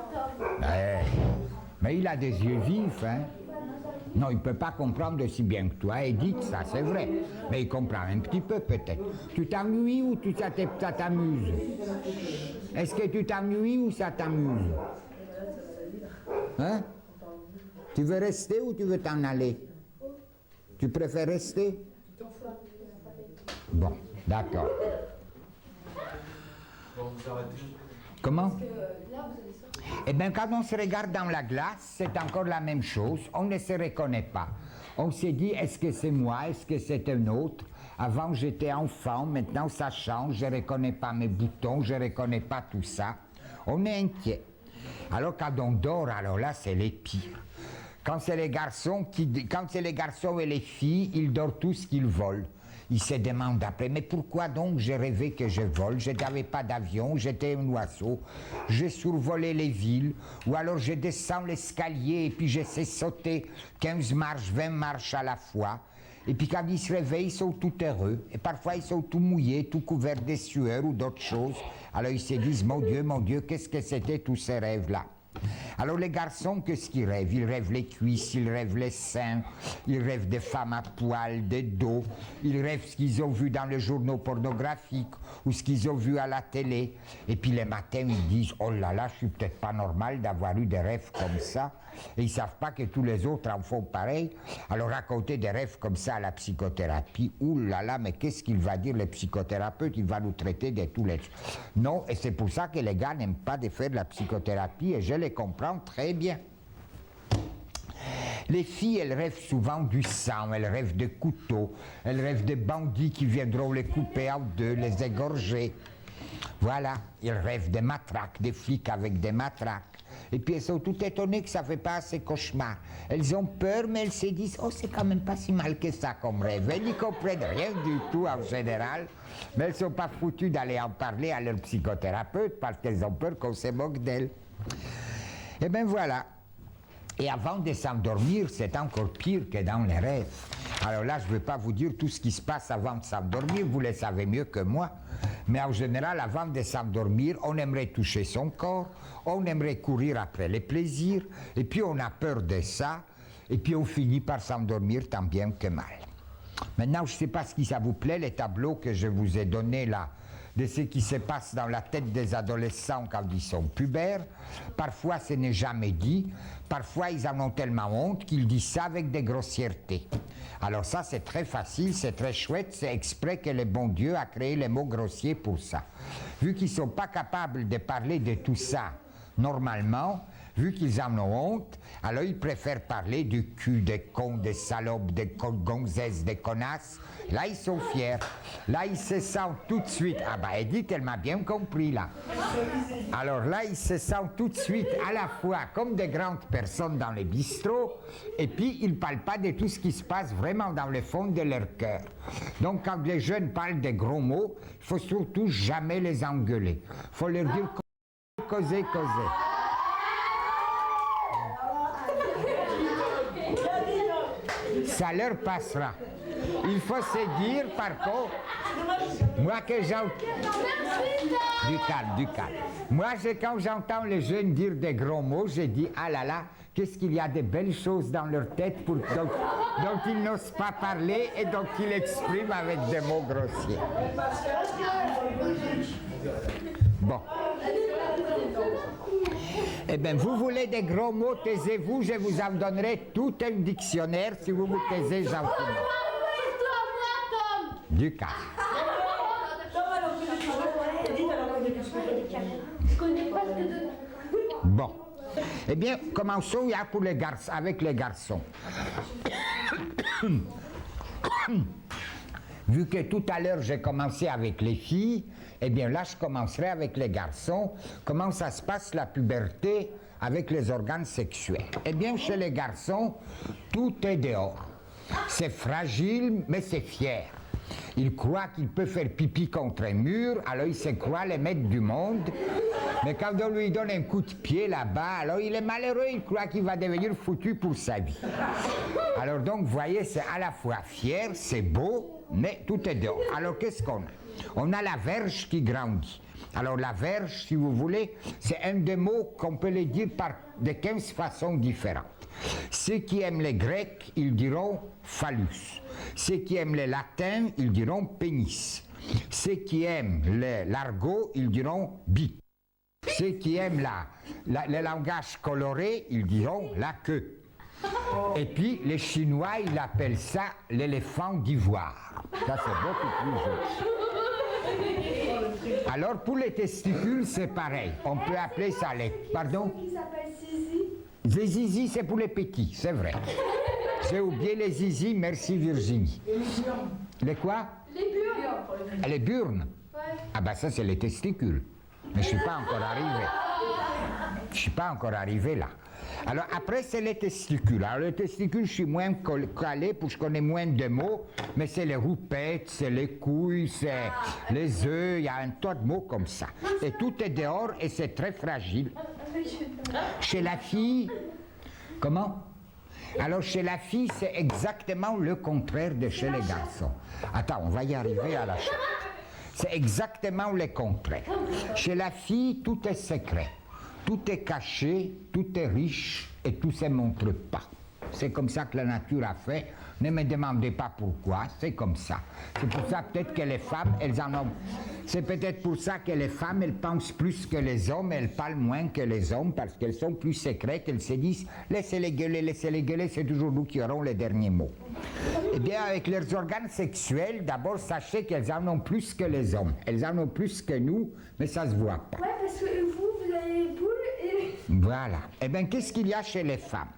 Mais il a des yeux vifs, hein? Non, il ne peut pas comprendre aussi bien que toi, Edith, ça c'est vrai. Mais il comprend un petit peu peut-être. Tu t'ennuies ou ça t'amuse? Est-ce que tu t'ennuies ou ça t'amuse? Hein? Tu veux rester ou tu veux t'en aller? Tu préfères rester? Bon, d'accord. Comment? Eh bien, quand on se regarde dans la glace, c'est encore la même chose. On ne se reconnaît pas. On se dit, est-ce que c'est moi? Est-ce que c'est un autre? Avant, j'étais enfant. Maintenant, ça change. Je ne reconnais pas mes boutons. Je ne reconnais pas tout ça. On est inquiet. Alors, quand on dort, alors là, c'est les pires. Quand c'est les garçons et les filles, ils dorment tous ce qu'ils volent. Ils se demandent après, mais pourquoi donc j'ai rêvé que je vole? Je n'avais pas d'avion, j'étais un oiseau, je survolais les villes, ou alors je descends l'escalier et puis je sais sauter 15 marches, 20 marches à la fois. Et puis quand ils se réveillent, ils sont tout heureux. Et parfois ils sont tout mouillés, tout couverts de sueur ou d'autres choses. Alors ils se disent, mon Dieu, qu'est-ce que c'était tous ces rêves-là? Alors les garçons, qu'est-ce qu'ils rêvent? Ils rêvent les cuisses, ils rêvent les seins, ils rêvent des femmes à poil, des dos, ils rêvent ce qu'ils ont vu dans les journaux pornographiques ou ce qu'ils ont vu à la télé. Et puis les matins, ils disent, oh là là, je suis peut-être pas normal d'avoir eu des rêves comme ça. Et ils ne savent pas que tous les autres en font pareil. Alors raconter des rêves comme ça à la psychothérapie, ouh là là, mais qu'est-ce qu'il va dire le psychothérapeute? Il va nous traiter de tous les... Non, et c'est pour ça que les gars n'aiment pas de faire de la psychothérapie, et je les comprends très bien. Les filles, elles rêvent souvent du sang, elles rêvent de couteaux, elles rêvent de bandits qui viendront les couper en deux, les égorger. Voilà, ils rêvent des matraques, des flics avec des matraques. Et puis elles sont toutes étonnées que ça ne fait pas assez cauchemar. Elles ont peur, mais elles se disent, oh, c'est quand même pas si mal que ça comme rêve. Elles n'y comprennent rien du tout en général, mais elles ne sont pas foutues d'aller en parler à leur psychothérapeute parce qu'elles ont peur qu'on se moque d'elles. Et bien voilà. Et avant de s'endormir, c'est encore pire que dans les rêves. Alors là, je ne vais pas vous dire tout ce qui se passe avant de s'endormir, vous le savez mieux que moi. Mais en général, avant de s'endormir, on aimerait toucher son corps, on aimerait courir après les plaisirs, et puis on a peur de ça, et puis on finit par s'endormir tant bien que mal. Maintenant, je ne sais pas si ça vous plaît, les tableaux que je vous ai donnés là, de ce qui se passe dans la tête des adolescents quand ils sont pubères. Parfois, ce n'est jamais dit. Parfois, ils en ont tellement honte qu'ils disent ça avec des grossièretés. Alors ça, c'est très facile, c'est très chouette, c'est exprès que le bon Dieu a créé les mots grossiers pour ça. Vu qu'ils ne sont pas capables de parler de tout ça normalement, vu qu'ils en ont honte, alors ils préfèrent parler du cul, des cons, des salopes, des gonzesses, des connasses. Là, ils sont fiers. Là, ils se sentent tout de suite. Ah ben, Edith, elle m'a bien compris, là. Alors là, ils se sentent tout de suite à la fois comme des grandes personnes dans les bistrots, et puis ils ne parlent pas de tout ce qui se passe vraiment dans le fond de leur cœur. Donc, quand les jeunes parlent des gros mots, il ne faut surtout jamais les engueuler. Il faut leur dire causer, causer. Ça leur passera. Il faut se dire, par contre, moi que j'entends... Du calme. Moi, quand j'entends les jeunes dire des gros mots, je dis, ah là là, qu'est-ce qu'il y a de belles choses dans leur tête dont ils n'osent pas parler et dont ils expriment avec des mots grossiers. Bon. Eh bien, vous voulez des gros mots, taisez-vous, je vous en donnerai tout un dictionnaire si vous vous taisez gentiment. Du calme. Bon. Eh bien, commençons pour les garçons, avec les garçons. Vu que tout à l'heure j'ai commencé avec les filles, eh bien là je commencerai avec les garçons. Comment ça se passe la puberté avec les organes sexuels? Eh bien chez les garçons, tout est dehors. C'est fragile, mais c'est fier. Il croit qu'il peut faire pipi contre un mur, alors il se croit les maîtres du monde. Mais quand on lui donne un coup de pied là-bas, alors il est malheureux, il croit qu'il va devenir foutu pour sa vie. Alors donc, vous voyez, c'est à la fois fier, c'est beau, mais tout est dehors. Alors qu'est-ce qu'on a? On a la verge qui grandit. Alors la verge, si vous voulez, c'est un des mots qu'on peut les dire de 15 façons différentes. Ceux qui aiment les Grecs, ils diront phallus. Ceux qui aiment les latins, ils diront pénis. Ceux qui aiment l'argot, ils diront bite. Ceux qui aiment le langage coloré, ils diront la queue. Et puis les Chinois, ils appellent ça l'éléphant d'ivoire. Ça, c'est beaucoup plus joli. Alors pour les testicules, c'est pareil. On peut appeler ça les... Pardon? Il s'appelle Zizi. Les zizi, c'est pour les petits, c'est vrai. J'ai oublié les zizi, merci Virginie. Les quoi? Les burnes. Les burnes? Ouais. Ah ben ça, c'est les testicules. Mais je ne suis pas encore arrivé. Je ne suis pas encore arrivé là. Alors après, c'est les testicules. Alors les testicules, je suis moins calé, parce que je connais moins de mots, mais c'est les roupettes, c'est les couilles, c'est les œufs, il y a un tas de mots comme ça. Et tout est dehors et c'est très fragile. Chez la fille, comment? Alors chez la fille, c'est exactement le contraire de chez les garçons. Attends, on va y arriver à la chatte. C'est exactement le contraire. Chez la fille, tout est secret. Tout est caché, tout est riche et tout ne se montre pas. C'est comme ça que la nature a fait. Ne me demandez pas pourquoi, c'est comme ça. C'est pour ça peut-être que les femmes, elles en ont... C'est peut-être pour ça que les femmes, elles pensent plus que les hommes, elles parlent moins que les hommes, parce qu'elles sont plus secrètes, elles se disent « laissez-les gueuler, c'est toujours nous qui aurons les derniers mots ». Eh bien, avec leurs organes sexuels, d'abord, sachez qu'elles en ont plus que les hommes. Elles en ont plus que nous, mais ça se voit pas. Ouais, parce que vous avez les boules et... Voilà. Eh bien, qu'est-ce qu'il y a chez les femmes?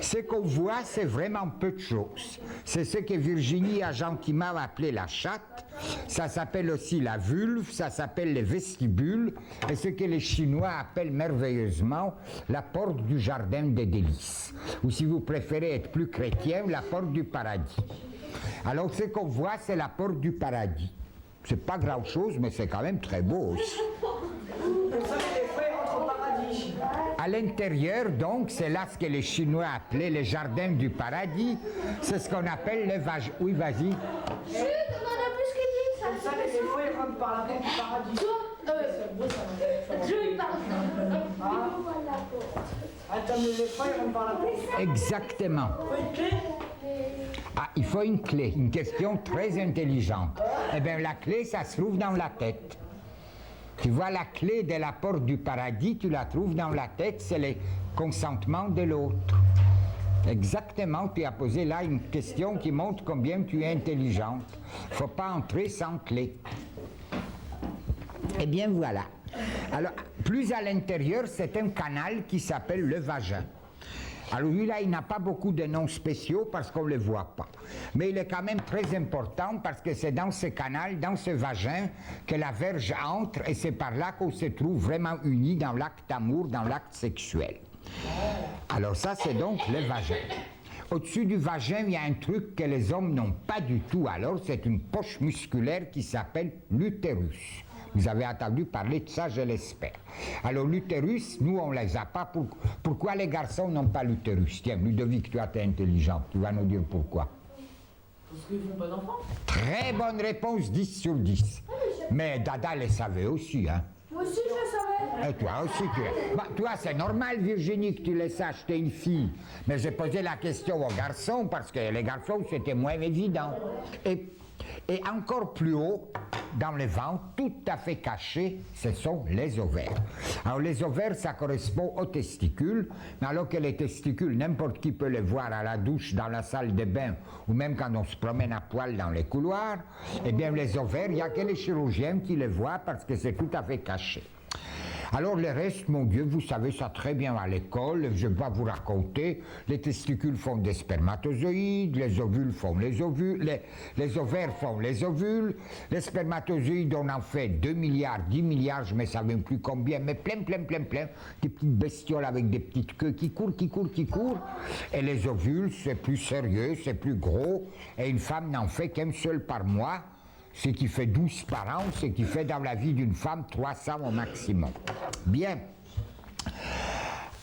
Ce qu'on voit, c'est vraiment peu de choses. C'est ce que Virginie a gentiment appelé la chatte. Ça s'appelle aussi la vulve, ça s'appelle les vestibules, et ce que les Chinois appellent merveilleusement la porte du jardin des délices. Ou si vous préférez être plus chrétien, la porte du paradis. Alors ce qu'on voit, c'est la porte du paradis. C'est pas grand-chose, mais c'est quand même très beau aussi. À l'intérieur, donc, c'est là ce que les Chinois appelaient le jardin du paradis. C'est ce qu'on appelle le vagin. Oui, vas-y. Chut, on en a plus que dit, ça. Ça, les feuilles rentrent par la porte du paradis. Joe, il parle. Attends, mais les feuilles rentrent par la porte. Exactement. Ah, il faut une clé, une question très intelligente. Eh bien, la clé, ça se trouve dans la tête. Tu vois, la clé de la porte du paradis, tu la trouves dans la tête, c'est le consentement de l'autre. Exactement, tu as posé là une question qui montre combien tu es intelligente. Il ne faut pas entrer sans clé. Eh bien, voilà. Alors, plus à l'intérieur, c'est un canal qui s'appelle le vagin. Alors lui là, il n'a pas beaucoup de noms spéciaux parce qu'on ne le voit pas. Mais il est quand même très important parce que c'est dans ce canal, dans ce vagin, que la verge entre et c'est par là qu'on se trouve vraiment unis dans l'acte d'amour, dans l'acte sexuel. Alors ça, c'est donc le vagin. Au-dessus du vagin, il y a un truc que les hommes n'ont pas du tout. Alors c'est une poche musculaire qui s'appelle l'utérus. Vous avez entendu parler de ça, je l'espère. Alors l'utérus, nous on ne les a pas. Pourquoi les garçons n'ont pas l'utérus? Tiens, Ludovic, toi tu es intelligent, tu vas nous dire pourquoi. Parce qu'ils font pas d'enfants. Très bonne réponse, 10 sur 10. Mais Dada le savait aussi, hein. Moi aussi, je savais. Et toi aussi, tu es. Bah, toi, c'est normal, Virginie, que tu le saches, t'es une fille. Mais j'ai posé la question aux garçons parce que les garçons, c'était moins évident. Et encore plus haut, dans le ventre, tout à fait caché, ce sont les ovaires. Alors les ovaires, ça correspond aux testicules, mais alors que les testicules, n'importe qui peut les voir à la douche, dans la salle de bain, ou même quand on se promène à poil dans les couloirs, eh bien les ovaires, il n'y a que les chirurgiens qui les voient parce que c'est tout à fait caché. Alors le reste, mon Dieu, vous savez ça très bien à l'école, je ne vais pas vous raconter, les testicules font des spermatozoïdes, les ovules font les ovules, les ovaires font les ovules, les spermatozoïdes on en fait 2 milliards, 10 milliards, je ne sais même plus combien, mais plein, des petites bestioles avec des petites queues qui courent, et les ovules c'est plus sérieux, c'est plus gros, et une femme n'en fait qu'un seul par mois, ce qui fait 12 par an, ce qui fait dans la vie d'une femme 300 au maximum. Bien.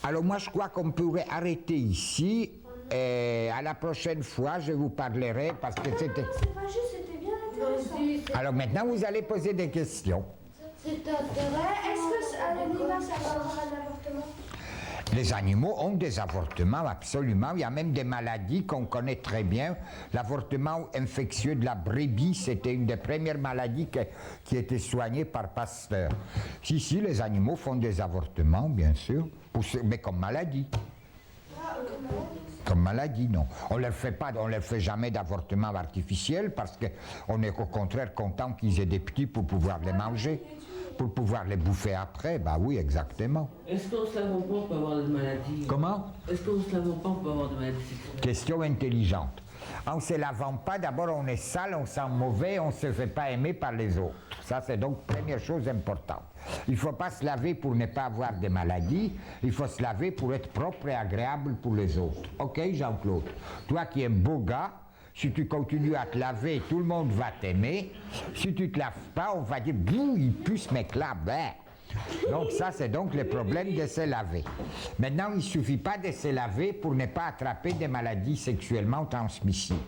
Alors moi je crois qu'on pourrait arrêter ici et à la prochaine fois je vous parlerai parce que c'était... Non, c'est pas juste, c'était bien intéressant. Alors maintenant vous allez poser des questions. C'est intéressant. Est-ce que l'animal, ça va avoir un avortement? Les animaux ont des avortements, absolument. Il y a même des maladies qu'on connaît très bien. L'avortement infectieux de la brebis, c'était une des premières maladies qui était soignée par Pasteur. Si, les animaux font des avortements, bien sûr, mais comme maladie. Comme maladie, non. On ne leur fait jamais d'avortement artificiel parce qu'on est au contraire content qu'ils aient des petits pour pouvoir les manger. Pour pouvoir les bouffer après, bah oui, exactement. Est-ce qu'en se lavant pas, on peut avoir des maladies? Comment? Est-ce qu'en se lavant pas, on peut avoir des maladies sexuelles? Question intelligente. En ne se lavant pas, d'abord on est sale, on sent mauvais, on ne se fait pas aimer par les autres. Ça c'est donc première chose importante. Il ne faut pas se laver pour ne pas avoir de maladies, il faut se laver pour être propre et agréable pour les autres. Ok Jean-Claude? Toi qui es un beau gars, si tu continues à te laver, tout le monde va t'aimer. Si tu ne te laves pas, on va dire, bouh, il pue ce mec-là, ben. Donc ça, c'est donc le problème de se laver. Maintenant, il ne suffit pas de se laver pour ne pas attraper des maladies sexuellement transmissibles.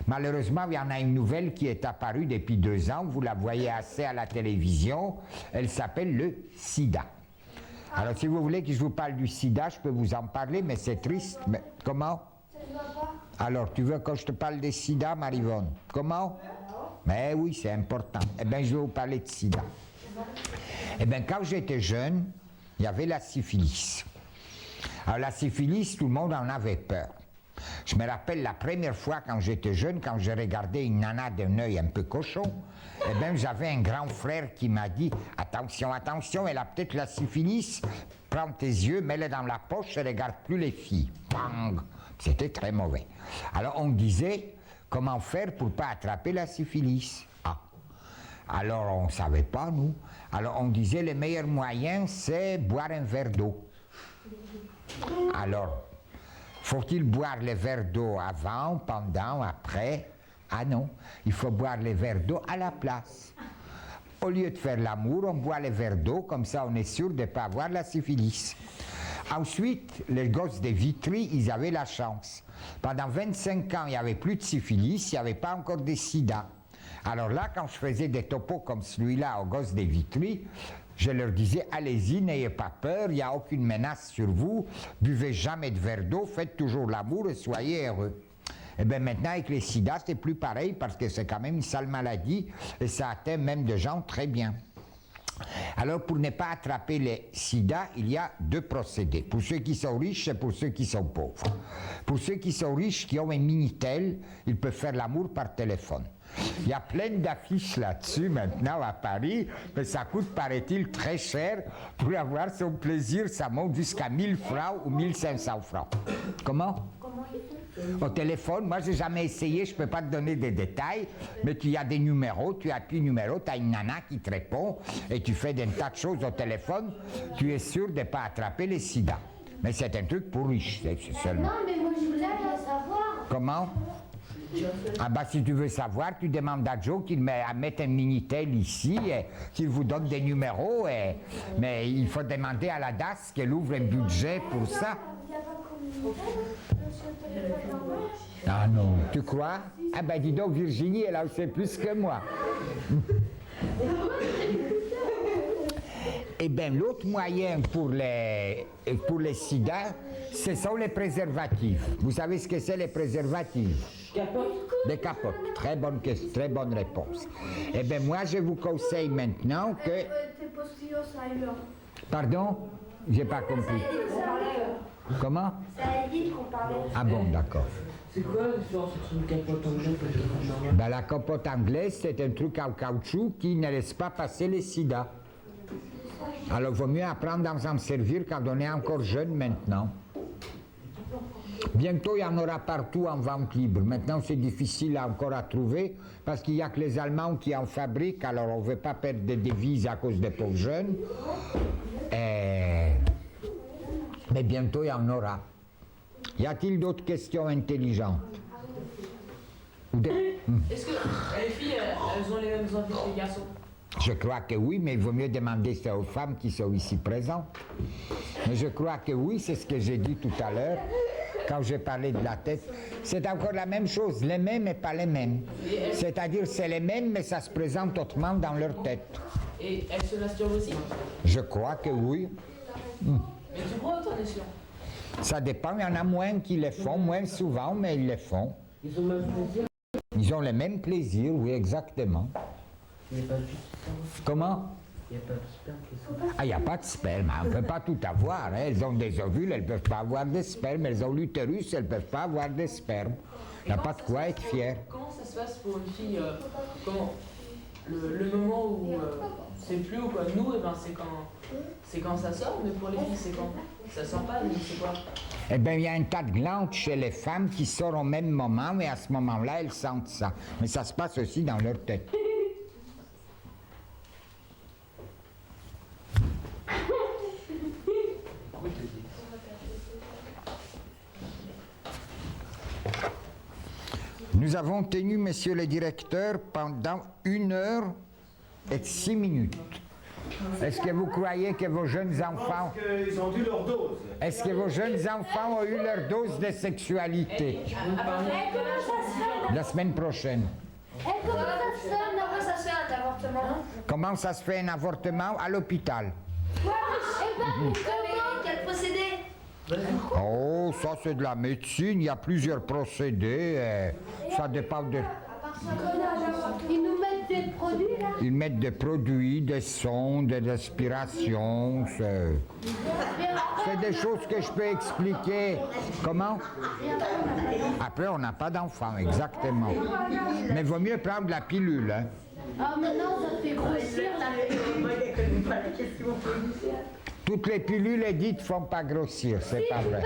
Malheureusement, il y en a une nouvelle qui est apparue depuis 2 ans, vous la voyez assez à la télévision, elle s'appelle le sida. Alors si vous voulez que je vous parle du sida, je peux vous en parler, mais c'est triste. Mais, comment? Ça ne va pas. Alors, tu veux que je te parle des sida, Marivonne? Comment? Mais oui, c'est important. Eh bien, je vais vous parler de sida. Eh bien, quand j'étais jeune, il y avait la syphilis. Alors, la syphilis, tout le monde en avait peur. Je me rappelle la première fois quand j'étais jeune, quand j'ai regardé une nana d'un œil un peu cochon, eh bien, j'avais un grand frère qui m'a dit « Attention, attention, elle a peut-être la syphilis. Prends tes yeux, mets-les dans la poche et regarde plus les filles. » Bang! C'était très mauvais. Alors, on disait « Comment faire pour ne pas attraper la syphilis ?» Ah! Alors, on ne savait pas, nous. Alors, on disait « Le meilleur moyen, c'est boire un verre d'eau. » Alors, faut-il boire les verres d'eau avant, pendant, après? Ah non, il faut boire les verres d'eau à la place. Au lieu de faire l'amour, on boit les verres d'eau, comme ça on est sûr de ne pas avoir la syphilis. Ensuite, les gosses de Vitry, ils avaient la chance. Pendant 25 ans, il n'y avait plus de syphilis, il n'y avait pas encore de sida. Alors là, quand je faisais des topos comme celui-là aux gosses de Vitry, je leur disais, allez-y, n'ayez pas peur, il n'y a aucune menace sur vous, buvez jamais de verre d'eau, faites toujours l'amour et soyez heureux. Et bien maintenant, avec les sida, c'est plus pareil parce que c'est quand même une sale maladie et ça atteint même des gens très bien. Alors, pour ne pas attraper les sida, il y a deux procédés. Pour ceux qui sont riches et pour ceux qui sont pauvres. Pour ceux qui sont riches, qui ont un Minitel, ils peuvent faire l'amour par téléphone. Il y a plein d'affiches là-dessus maintenant à Paris, mais ça coûte, paraît-il, très cher. Pour avoir son plaisir, ça monte jusqu'à 1000 francs ou 1500 francs. Comment? Au téléphone, moi j'ai jamais essayé, je ne peux pas te donner des détails, mais tu as des numéros, tu appuies numéro, tu as une nana qui te répond et tu fais des tas de choses au téléphone, tu es sûr de ne pas attraper les sida. Mais c'est un truc pour riches, c'est seulement. Non, mais moi je voulais savoir. Comment? Ah bah si tu veux savoir, tu demandes à Joe qu'il mette un Minitel ici, et qu'il vous donne des numéros, mais il faut demander à la DAS qu'elle ouvre un budget pour ça. Il n'y a pas de communication sur le téléphone normal. Ah non, tu crois? Ah ben dis donc Virginie, elle en sait plus que moi. Eh bien l'autre moyen pour les sida, ce sont les préservatifs. Vous savez ce que c'est les préservatifs? Des capotes. Très bonne question, très bonne réponse. Eh bien moi je vous conseille maintenant que... Pardon? J'ai pas compris. Comment? Ça évite qu'on parlait. Ah bon, d'accord. C'est quoi la différence entre une capote anglaise et une capote normale? Ben, la capote anglaise, c'est un truc en caoutchouc qui ne laisse pas passer les sida. Alors, il vaut mieux apprendre à s'en servir quand on est encore jeune maintenant. Bientôt, il y en aura partout en vente libre. Maintenant, c'est difficile encore à trouver parce qu'il n'y a que les Allemands qui en fabriquent. Alors, on ne veut pas perdre des devises à cause des pauvres jeunes. Mais bientôt, il y en aura. Y a-t-il d'autres questions intelligentes? Est-ce que les filles, elles ont les mêmes envies que les garçons? Je crois que oui, mais il vaut mieux demander ça aux femmes qui sont ici présentes. Mais je crois que oui, c'est ce que j'ai dit tout à l'heure, quand j'ai parlé de la tête. C'est encore la même chose, les mêmes mais pas les mêmes. C'est-à-dire c'est les mêmes, mais ça se présente autrement dans leur tête. Et elles se masturbent aussi? Je crois que oui. Mais tu crois, t'en es sûr? Ça dépend, il y en a moins qui les font, moins souvent, mais ils les font. Ils ont le même plaisir? Ils ont le même plaisir, oui, exactement. Il n'y a pas de sperme. Comment? Il n'y a pas de sperme qui sont... Ah, il n'y a pas de sperme, on ne peut pas tout avoir. Hein. Elles ont des ovules, elles ne peuvent pas avoir de sperme. Elles ont l'utérus, elles ne peuvent pas avoir de sperme. Il n'y a pas de quoi être fier. Comment ça se passe pour une fille comment le moment où c'est plus ou quoi? Nous, eh ben, c'est quand ça sort, mais pour les filles, c'est quand ça sort pas, mais c'est quoi? Eh bien, il y a un tas de glandes chez les femmes qui sortent au même moment, mais à ce moment-là, elles sentent ça. Mais ça se passe aussi dans leur tête. Nous avons tenu, messieurs les directeurs, pendant 1 heure et 6 minutes. Est-ce que vous croyez que vos jeunes enfants... Ils ont eu leur dose. Est-ce que vos jeunes enfants ont eu leur dose de sexualité? Comment ça se fait? La semaine prochaine. Comment ça se fait un avortement? Comment ça se fait un avortement? À l'hôpital. Ouais, Quel procédé? Oh, ça c'est de la médecine, il y a plusieurs procédés, ça dépend de... Ils nous mettent des produits là. Ils mettent des produits, des sondes, des aspirations, c'est des choses que je peux expliquer. Comment? Après, on n'a pas d'enfant, exactement. Mais il vaut mieux prendre la pilule, hein. Ah, maintenant ça fait grossir la Toutes les pilules dites font pas grossir, c'est pas vrai.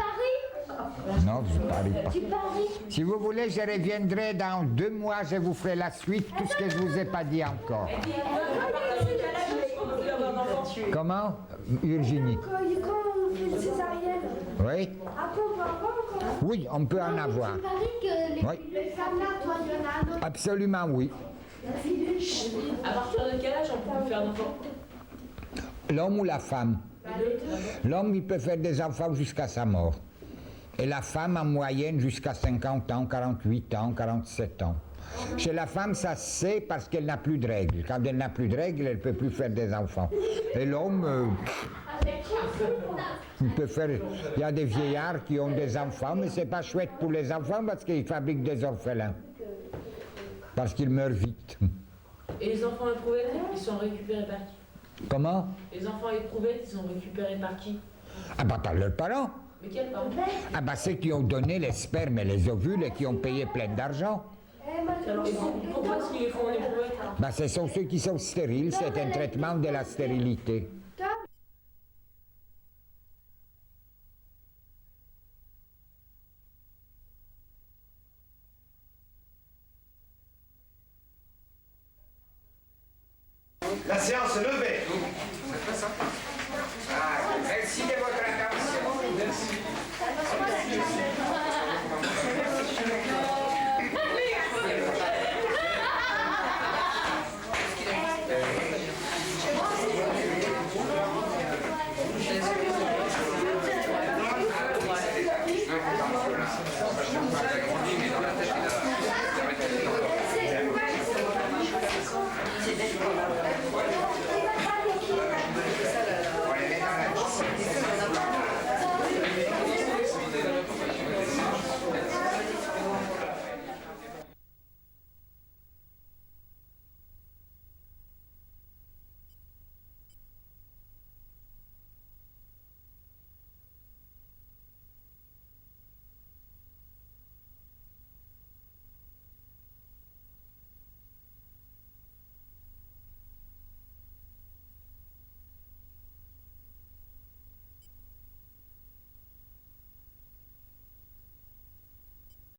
Non, je ne parie pas. Tu paries? Si vous voulez, je reviendrai dans 2 mois, je vous ferai la suite, tout ce que je vous ai pas dit encore. Comment, Virginie? Quand on fait une césarienne, Oui? après on peut avoir encore. Oui, on peut en avoir. Tu paries que les Oui. femmes là, toi, il y en a un autre. Absolument oui. À partir de quel âge on peut faire d'enfants? L'homme ou la femme? L'homme, il peut faire des enfants jusqu'à sa mort. Et la femme, en moyenne, jusqu'à 50 ans, 48 ans, 47 ans. Chez la femme, ça se sait parce qu'elle n'a plus de règles. Quand elle n'a plus de règles, elle ne peut plus faire des enfants. Et l'homme, il peut faire... Il y a des vieillards qui ont des enfants, mais c'est pas chouette pour les enfants parce qu'ils fabriquent des orphelins. Parce qu'ils meurent vite. Et les enfants éprouvés, ils sont récupérés par qui? Comment? Les enfants éprouvés, ils sont récupérés par qui? Ah bah par leurs parents. Mais quels parents? Ah bah ceux qui ont donné les spermes et les ovules et qui ont payé plein d'argent. Alors, pourquoi est-ce qu'ils les font éprouver? Bah ce sont ceux qui sont stériles, c'est un traitement de la stérilité. La séance est levée. Merci de votre attention. Merci. Ouais.